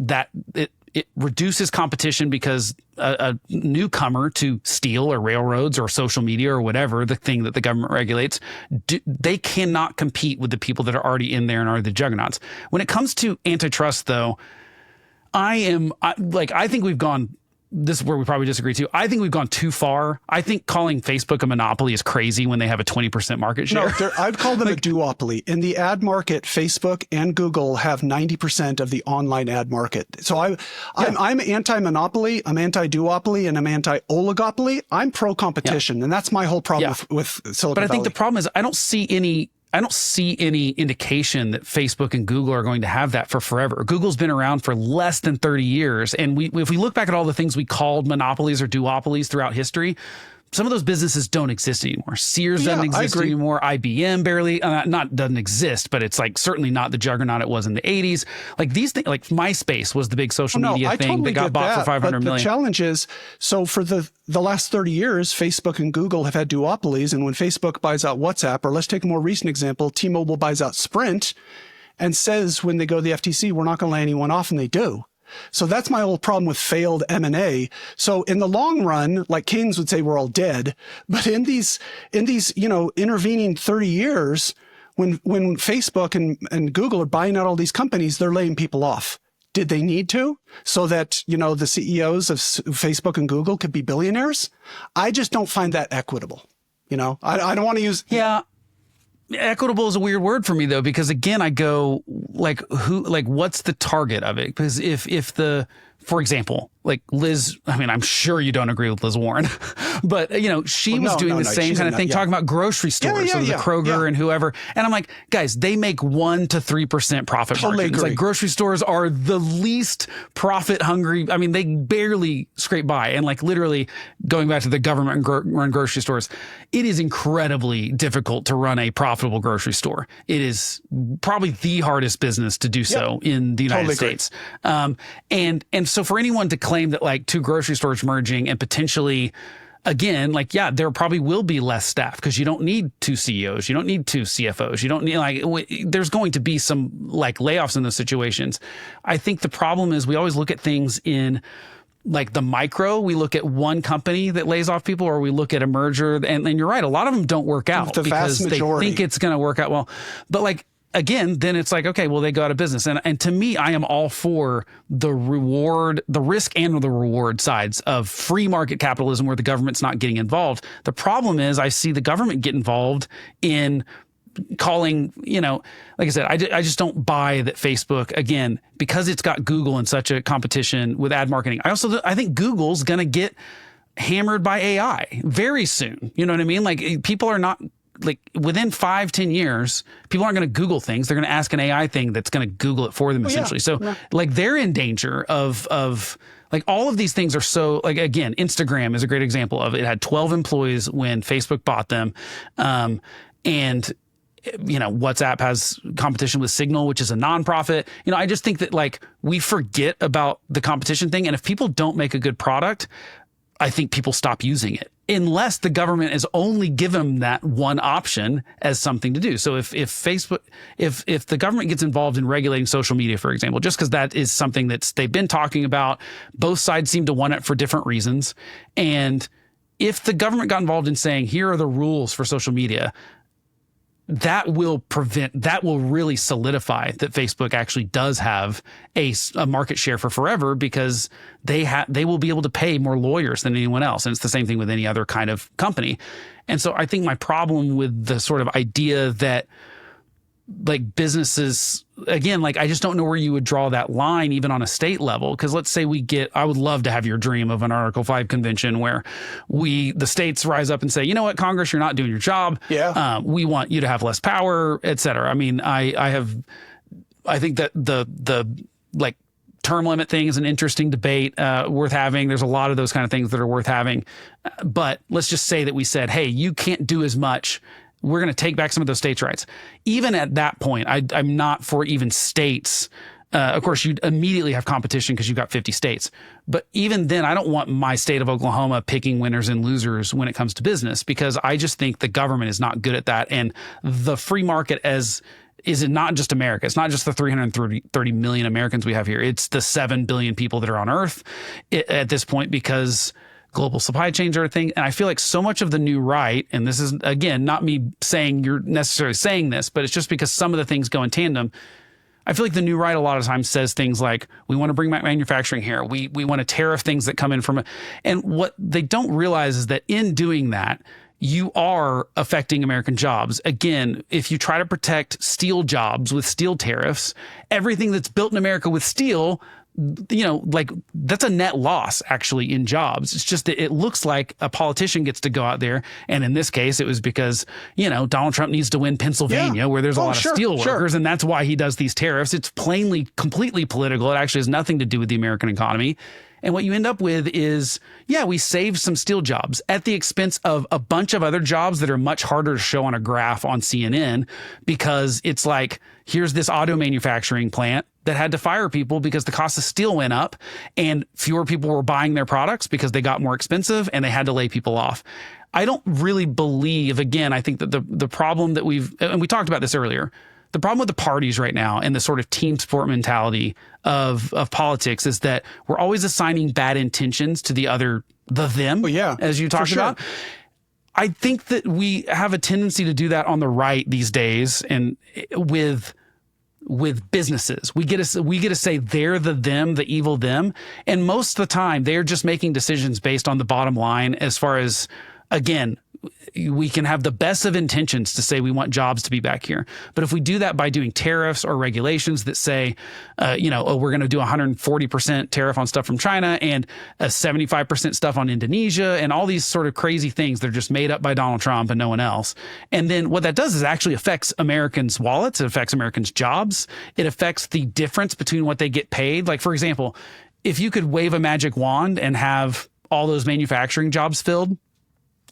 it reduces competition because a newcomer to steel or railroads or social media or whatever, the thing that the government regulates, they cannot compete with the people that are already in there and are the juggernauts. When it comes to antitrust, though, I think we've gone, this is where we probably disagree too. I think we've gone too far. I think calling Facebook a monopoly is crazy when they have a 20% market share. No, I'd call them a duopoly. In the ad market, Facebook and Google have 90% of the online ad market. So I'm anti-monopoly, I'm anti-duopoly, and I'm anti-oligopoly. I'm pro-competition, and that's my whole problem with Silicon Valley. But I think the problem is I don't see any I don't see any indication that Facebook and Google are going to have that for forever. Google's been around for less than 30 years. And if we look back at all the things we called monopolies or duopolies throughout history, some of those businesses don't exist anymore. Sears doesn't exist anymore. IBM barely, not doesn't exist, but it's like certainly not the juggernaut it was in the 80s. Like these things, like MySpace was the big social media thing totally that got bought for 500 million. The challenge is, so for the last 30 years, Facebook and Google have had duopolies. And when Facebook buys out WhatsApp, or let's take a more recent example, T-Mobile buys out Sprint and says when they go to the FTC, we're not going to lay anyone off, and they do. So that's my old problem with failed M&A. So in the long run, like Keynes would say, we're all dead. But in these, intervening 30 years, when Facebook and Google are buying out all these companies, they're laying people off. Did they need to? So that, the CEOs of Facebook and Google could be billionaires? I just don't find that equitable. I don't want to use... Yeah. Equitable is a weird word for me though, because again, I go what's the target of it? Because for example, like Liz, I'm sure you don't agree with Liz Warren, but she was doing the same kind of thing, talking about grocery stores, the Kroger and whoever. And I'm like, guys, they make 1 to 3% profit margins. Like grocery stores are the least profit hungry. They barely scrape by. And like literally going back to the government run grocery stores, it is incredibly difficult to run a profitable grocery store. It is probably the hardest business to do so in the United States. And so for anyone to claim that like two grocery stores merging and potentially, again, there probably will be less staff because you don't need 2 CEOs, you don't need 2 CFOs, you don't need there's going to be some layoffs in those situations. I think the problem is we always look at things in the micro. We look at one company that lays off people, or we look at a merger, and you're right, a lot of them don't work out because they think it's going to work out well. But again, then it's okay, well, they go out of business. And to me, I am all for the risk and the reward sides of free market capitalism where the government's not getting involved. The problem is I see the government get involved in calling, like I said, I just don't buy that Facebook, again, because it's got Google in such a competition with ad marketing. I think Google's going to get hammered by AI very soon. You know what I mean? People are not... within 5-10 years, people aren't going to Google things. They're going to ask an AI thing that's going to Google it for them, essentially. They're in danger of all of these things are so, again, Instagram is a great example of it. It had 12 employees when Facebook bought them. And WhatsApp has competition with Signal, which is a nonprofit. I just think that we forget about the competition thing. And if people don't make a good product, I think people stop using it unless the government is only given them that one option as something to do. So if the government gets involved in regulating social media, for example, just because that is something they've been talking about, both sides seem to want it for different reasons. And if the government got involved in saying, here are the rules for social media, that will really solidify that Facebook actually does have a market share for forever, because they will be able to pay more lawyers than anyone else. And it's the same thing with any other kind of company. And so I think my problem with the sort of idea that businesses, again, I just don't know where you would draw that line even on a state level. Because let's say I would love to have your dream of an Article 5 convention where the states rise up and say, you know what, Congress, you're not doing your job. Yeah. We want you to have less power, et cetera. I think that the term limit thing is an interesting debate worth having. There's a lot of those kind of things that are worth having. But let's just say that we said, hey, you can't do as much. We're going to take back some of those states' rights. Even at that point, I'm not for even states. Of course, you'd immediately have competition because you've got 50 states. But even then, I don't want my state of Oklahoma picking winners and losers when it comes to business, because I just think the government is not good at that. And the free market is not just America. It's not just the 330 million Americans we have here. It's the 7 billion people that are on Earth at this point, because global supply chains are a thing. And I feel like so much of the new right, and this is, again, not me saying you're necessarily saying this, but it's just because some of the things go in tandem. I feel like the new right a lot of times says things like, we want to bring back manufacturing here. We want to tariff things that come in from it. And what they don't realize is that in doing that, you are affecting American jobs. Again, if you try to protect steel jobs with steel tariffs, everything that's built in America with steel, like that's a net loss actually in jobs. It's just that it looks like a politician gets to go out there. And in this case, it was because, Donald Trump needs to win Pennsylvania where there's a lot of steel workers. And that's why he does these tariffs. It's plainly, completely political. It actually has nothing to do with the American economy. And what you end up with is, we saved some steel jobs at the expense of a bunch of other jobs that are much harder to show on a graph on CNN, because it's like, here's this auto manufacturing plant that had to fire people because the cost of steel went up and fewer people were buying their products because they got more expensive and they had to lay people off. I don't really believe, again, I think that the problem that and we talked about this earlier, the problem with the parties right now and the sort of team sport mentality of politics is that we're always assigning bad intentions to them, as you talked about. I think that we have a tendency to do that on the right these days, and with businesses. We get to say they're them, the evil them. And most of the time they're just making decisions based on the bottom line as far as, again, we can have the best of intentions to say we want jobs to be back here. But if we do that by doing tariffs or regulations that say, we're going to do 140% tariff on stuff from China and a 75% stuff on Indonesia and all these sort of crazy things that are just made up by Donald Trump and no one else. And then what that does is actually affects Americans' wallets. It affects Americans' jobs. It affects the difference between what they get paid. Like, for example, if you could wave a magic wand and have all those manufacturing jobs filled,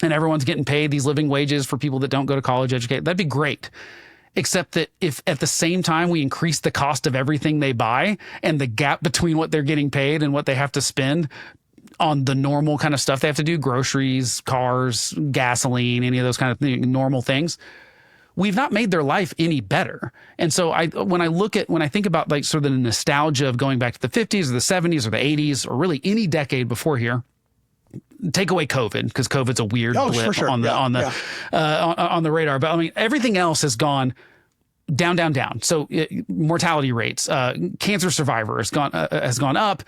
and everyone's getting paid these living wages for people that don't go to college educate, that'd be great. Except that if at the same time we increase the cost of everything they buy and the gap between what they're getting paid and what they have to spend on the normal kind of stuff they have to do, groceries, cars, gasoline, any of those kind of normal things, we've not made their life any better. And so when I think about like sort of the nostalgia of going back to the 50s or the 70s or the 80s or really any decade before here, take away COVID, because COVID's a weird blip on the radar. But I mean, everything else has gone down, down, down. So mortality rates, cancer survivor has gone up,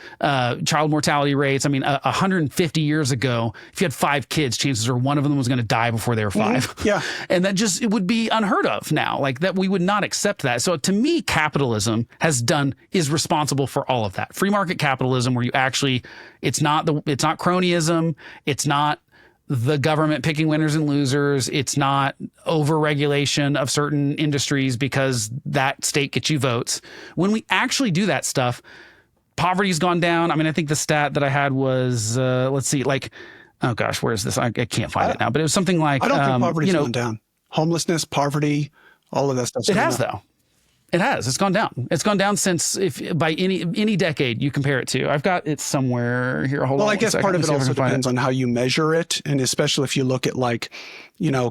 child mortality rates. I mean, 150 years ago, if you had 5 kids, chances are one of them was going to die before they were 5. Yeah. And that it would be unheard of now, like that we would not accept that. So to me, capitalism is responsible for all of that. Free market capitalism, where you actually, it's not cronyism. It's not the government picking winners and losers. It's not over-regulation of certain industries because that state gets you votes. When we actually do that stuff, poverty's gone down. I mean, I think the stat that I had was, let's see, like, oh gosh, where is this? I can't find it now, but it was something like, I don't think poverty's gone down. Homelessness, poverty, all of that stuff. It has, though. It has. It's gone down. It's gone down since, if by any decade you compare it to. I've got it somewhere here. Hold on. Well, I guess part of it also depends on how you measure it, and especially if you look at like,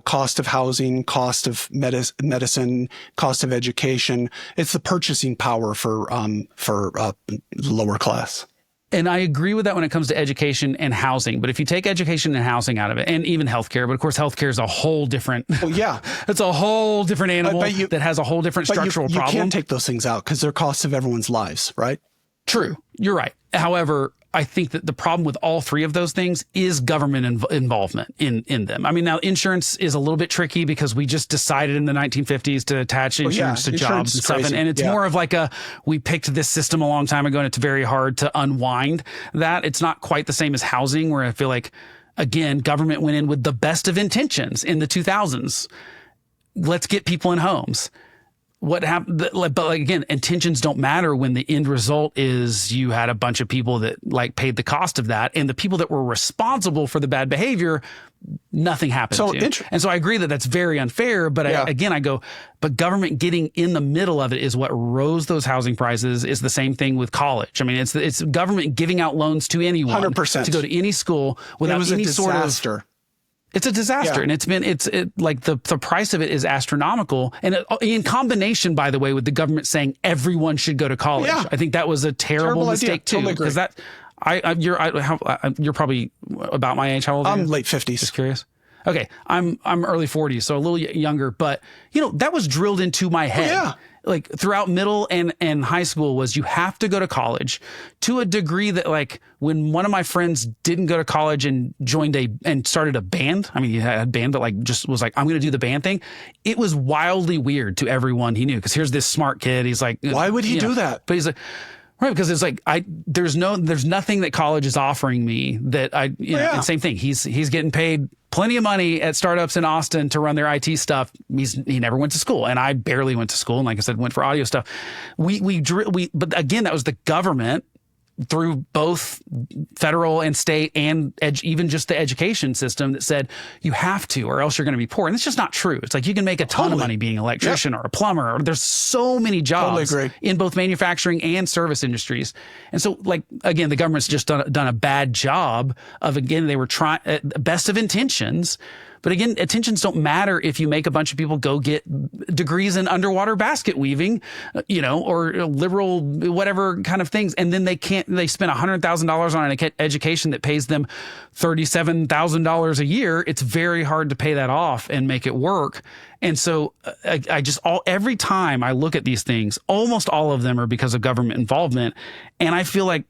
cost of housing, cost of medicine, cost of education. It's the purchasing power for lower class. And I agree with that when it comes to education and housing. But if you take education and housing out of it, and even healthcare, but of course, healthcare is a whole different. Well, yeah, it's a whole different animal that has a whole different structural problem. You can't take those things out because they're costs of everyone's lives, right? True, you're right. However, I think that the problem with all three of those things is government involvement in them. I mean, now insurance is a little bit tricky because we just decided in the 1950s to attach insurance to jobs and stuff. And it's more of like we picked this system a long time ago, and it's very hard to unwind that. It's not quite the same as housing, where I feel like, again, government went in with the best of intentions in the 2000s. Let's get people in homes. What happened? But like, again, intentions don't matter when the end result is you had a bunch of people that like paid the cost of that, and the people that were responsible for the bad behavior, nothing happened to. And so I agree that that's very unfair. But I go, but government getting in the middle of it is what rose those housing prices. Is the same thing with college. I mean, it's government giving out loans to anyone 100% to go to any school without any sort of. It's a disaster, and it's like the price of it is astronomical, and in combination, by the way, with the government saying everyone should go to college. I think that was a terrible mistake too, because you're probably about my age. How old are you? I'm late 50s. Just curious. Okay, I'm early 40s, so a little younger, but that was drilled into my head. Like throughout middle and high school was you have to go to college, to a degree that like when one of my friends didn't go to college and and started a band. I mean, he had a band, but like just was like, I'm going to do the band thing. It was wildly weird to everyone he knew, because here's this smart kid. He's like, why would he do that? But he's like, Right, because it's like there's nothing that college is offering me that and same thing. He's getting paid plenty of money at startups in Austin to run their IT stuff. He never went to school, and I barely went to school. And like I said, went for audio stuff. But again, that was the government through both federal and state and even just the education system that said you have to, or else you're going to be poor. And it's just not true. It's like you can make a ton of money being an electrician or a plumber. Or there's so many jobs in both manufacturing and service industries. And so, like, again, the government's just done a bad job of, again, they were trying, best of intentions. But again, intentions don't matter if you make a bunch of people go get degrees in underwater basket weaving, or liberal whatever kind of things, and then they spend $100,000 on an education that pays them $37,000 a year. It's very hard to pay that off and make it work. And so every time I look at these things, almost all of them are because of government involvement. And I feel like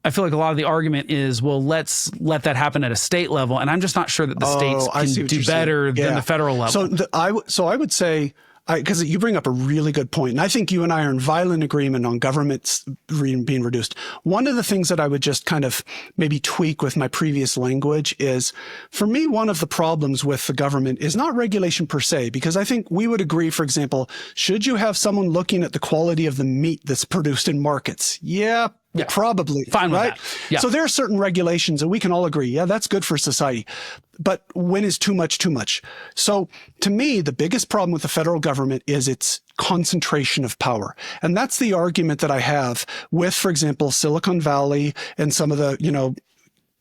a lot of the argument is, well, let's let that happen at a state level. And I'm just not sure that the states can do better than the federal level. So I would say, because you bring up a really good point, and I think you and I are in violent agreement on governments being reduced. One of the things that I would just kind of maybe tweak with my previous language is, for me, one of the problems with the government is not regulation per se, because I think we would agree, for example, should you have someone looking at the quality of the meat that's produced in markets? Yeah, probably. Fine with right? that. Yeah. So there are certain regulations, and we can all agree, that's good for society. But when is too much too much? So to me, the biggest problem with the federal government is its concentration of power. And that's the argument that I have with, for example, Silicon Valley and some of the,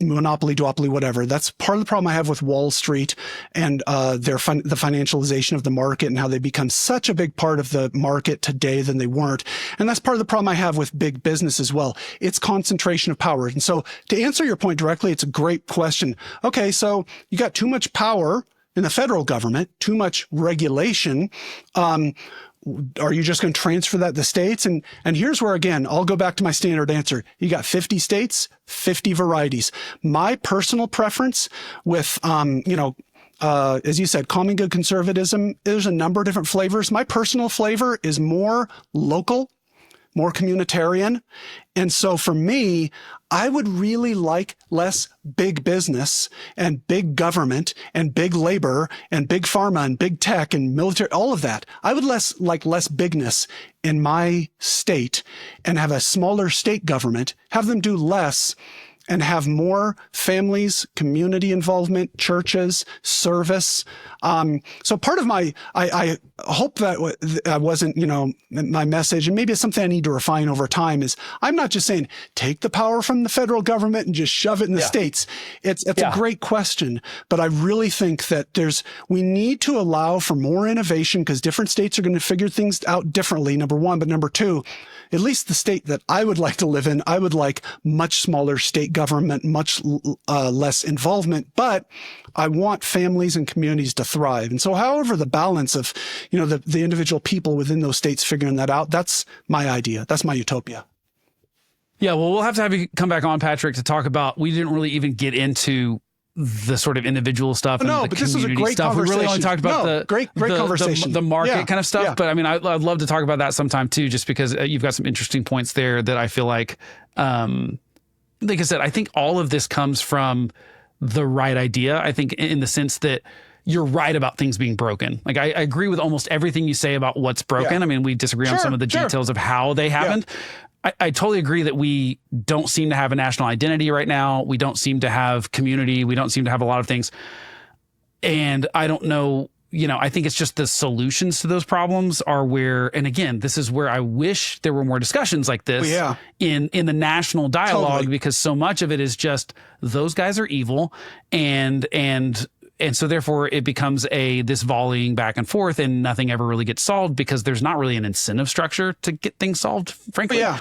monopoly, duopoly, whatever. That's part of the problem I have with Wall Street and the financialization of the market and how they become such a big part of the market today than they weren't. And that's part of the problem I have with big business as well. It's concentration of power. And so to answer your point directly, it's a great question. Okay, so you got too much power in the federal government, too much regulation. Are you just going to transfer that to the states? And here's where, again, I'll go back to my standard answer. You got 50 states, 50 varieties. My personal preference with, as you said, common good conservatism, there's a number of different flavors. My personal flavor is more local, more communitarian. And so for me, I would really like less big business and big government and big labor and big pharma and big tech and military, all of that. I would like less bigness in my state and have a smaller state government, have them do less and have more families, community involvement, churches, service. So part of I hope that wasn't, my message, and maybe it's something I need to refine over time, is I'm not just saying take the power from the federal government and just shove it in the states. It's a great question, but I really think that we need to allow for more innovation because different states are going to figure things out differently, number one. But number two, at least the state that I would like to live in, I would like much smaller state government, much less involvement, but I want families and communities to thrive. And so however the balance of, the individual people within those states figuring that out, that's my idea. That's my utopia. Yeah, well, we'll have to have you come back on, Patrick, to talk about, we didn't really even get into the sort of individual stuff and the but this was a great stuff. We really only talked about the conversation, the market kind of stuff. Yeah. But I mean, I'd love to talk about that sometime too, just because you've got some interesting points there that I feel like I said, I think all of this comes from the right idea. I think in the sense that you're right about things being broken. Like I agree with almost everything you say about what's broken. Yeah. I mean, we disagree on some of the details of how they happened. Yeah. I totally agree that we don't seem to have a national identity right now. We don't seem to have community. We don't seem to have a lot of things. And I don't know, I think it's just the solutions to those problems are where, and again, this is where I wish there were more discussions like this in the national dialogue, because so much of it is just those guys are evil and so therefore it becomes this volleying back and forth and nothing ever really gets solved because there's not really an incentive structure to get things solved, frankly. Yeah.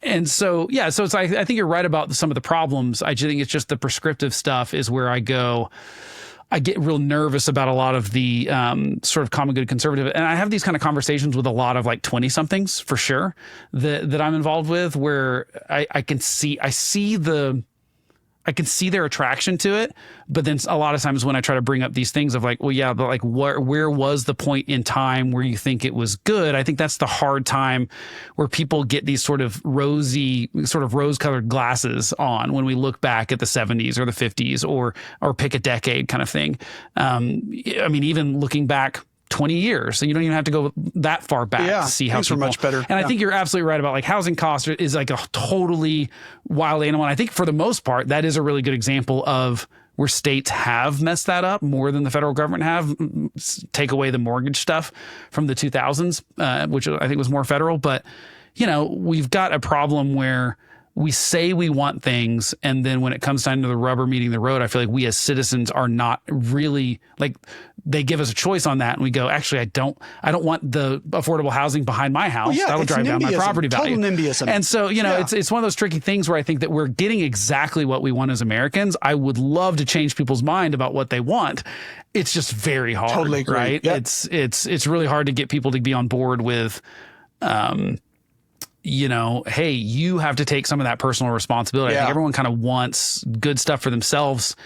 And so, so it's I think you're right about some of the problems. I just think it's just the prescriptive stuff is where I get real nervous about a lot of the sort of common good conservative. And I have these kind of conversations with a lot of like 20 somethings for sure that I'm involved with, where I see I can see their attraction to it, but then a lot of times when I try to bring up these things of like, well, yeah, but like where was the point in time where you think it was good? I think that's the hard time where people get these sort of rose-colored glasses on when we look back at the 70s or the 50s or pick a decade kind of thing. I mean, even looking back 20 years. So you don't even have to go that far back to see how people, much better. And I think you're absolutely right about like housing costs is like a totally wild animal. And I think for the most part, that is a really good example of where states have messed that up more than the federal government have. Take away the mortgage stuff from the 2000s, which I think was more federal. But, you know, we've got a problem where we say we want things, and then when it comes time to the rubber meeting the road, I feel like we as citizens are not really like, they give us a choice on that, and we go, actually, I don't want the affordable housing behind my house. That'll drive down my property value. Total NIMBYism. And so, you know, it's one of those tricky things where I think that we're getting exactly what we want as Americans. I would love to change people's mind about what they want. It's just very hard. Totally agree. Right? Yep. It's really hard to get people to be on board with, you know, hey, you have to take some of that personal responsibility. I think everyone kind of wants good stuff for themselves.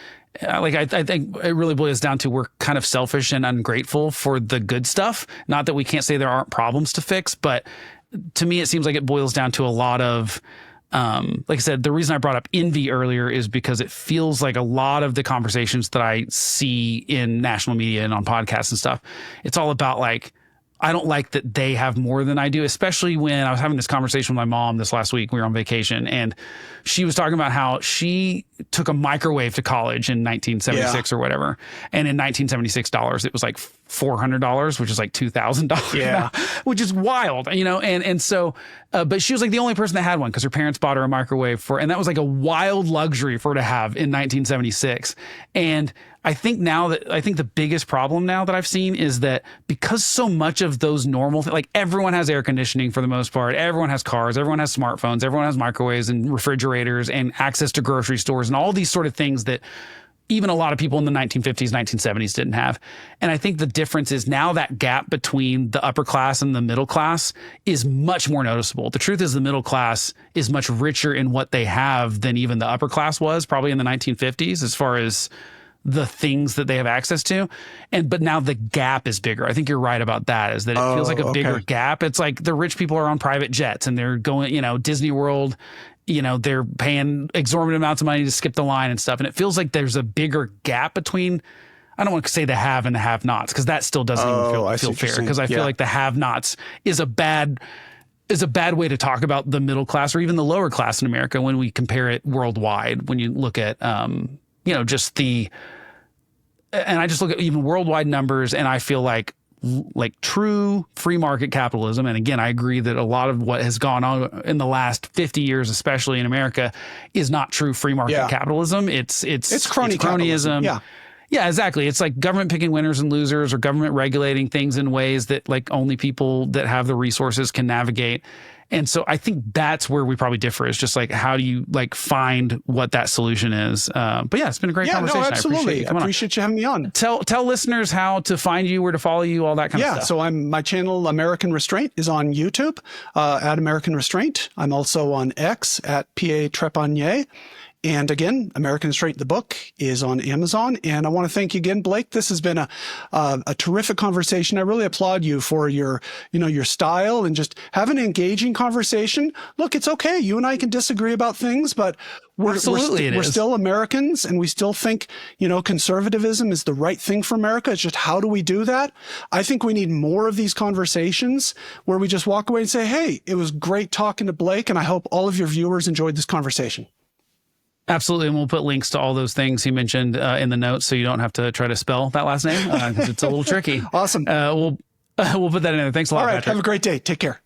I think it really boils down to we're kind of selfish and ungrateful for the good stuff. Not that we can't say there aren't problems to fix, but to me, it seems like it boils down to a lot of, like I said, the reason I brought up envy earlier is because it feels like a lot of the conversations that I see in national media and on podcasts and stuff, it's all about like, I don't like that they have more than I do, especially when I was having this conversation with my mom this last week. We were on vacation, and she was talking about how she took a microwave to college in 1976 or whatever. And in 1976 dollars, it was like $400, which is like $2,000 now, which is wild, you know? And so, but she was like the only person that had one because her parents bought her a microwave and that was like a wild luxury for her to have in 1976. And I think the biggest problem now that I've seen is that because so much of those normal things, like everyone has air conditioning for the most part, everyone has cars, everyone has smartphones, everyone has microwaves and refrigerators and access to grocery stores and all these sort of things that even a lot of people in the 1950s, 1970s didn't have. And I think the difference is now that gap between the upper class and the middle class is much more noticeable. The truth is the middle class is much richer in what they have than even the upper class was probably in the 1950s as far as the things that they have access to. But now the gap is bigger. I think you're right about that, is that it feels like a bigger gap. It's like the rich people are on private jets and they're going, you know, Disney World, you know, they're paying exorbitant amounts of money to skip the line and stuff. And it feels like there's a bigger gap between, I don't want to say the have and the have nots, because that still doesn't even feel fair. Because I feel like the have nots is a bad way to talk about the middle class or even the lower class in America when we compare it worldwide. When you look at, you know, and I just look at even worldwide numbers and I feel like true free market capitalism. And again, I agree that a lot of what has gone on in the last 50 years, especially in America, is not true free market capitalism. It's cronyism. Yeah, exactly. It's like government picking winners and losers, or government regulating things in ways that like only people that have the resources can navigate. And so I think that's where we probably differ, is just like, how do you like find what that solution is? But yeah, it's been a great conversation. No, absolutely. I appreciate you having me on. Tell listeners how to find you, where to follow you, all that kind of stuff. So my channel, American Restraint, is on YouTube at American Restraint. I'm also on X at PA Trepanier. And again, American Restraint, the book, is on Amazon. And I want to thank you again, Blake. This has been a terrific conversation. I really applaud you for your style and just have an engaging conversation. Look, it's okay. You and I can disagree about things, but we're still Americans, and we still think, conservatism is the right thing for America. It's just, how do we do that? I think we need more of these conversations where we just walk away and say, hey, it was great talking to Blake, and I hope all of your viewers enjoyed this conversation. Absolutely. And we'll put links to all those things he mentioned in the notes, so you don't have to try to spell that last name, because it's a little tricky. Awesome. We'll put that in there. Thanks a lot, All right. Patrick. Have a great day. Take care.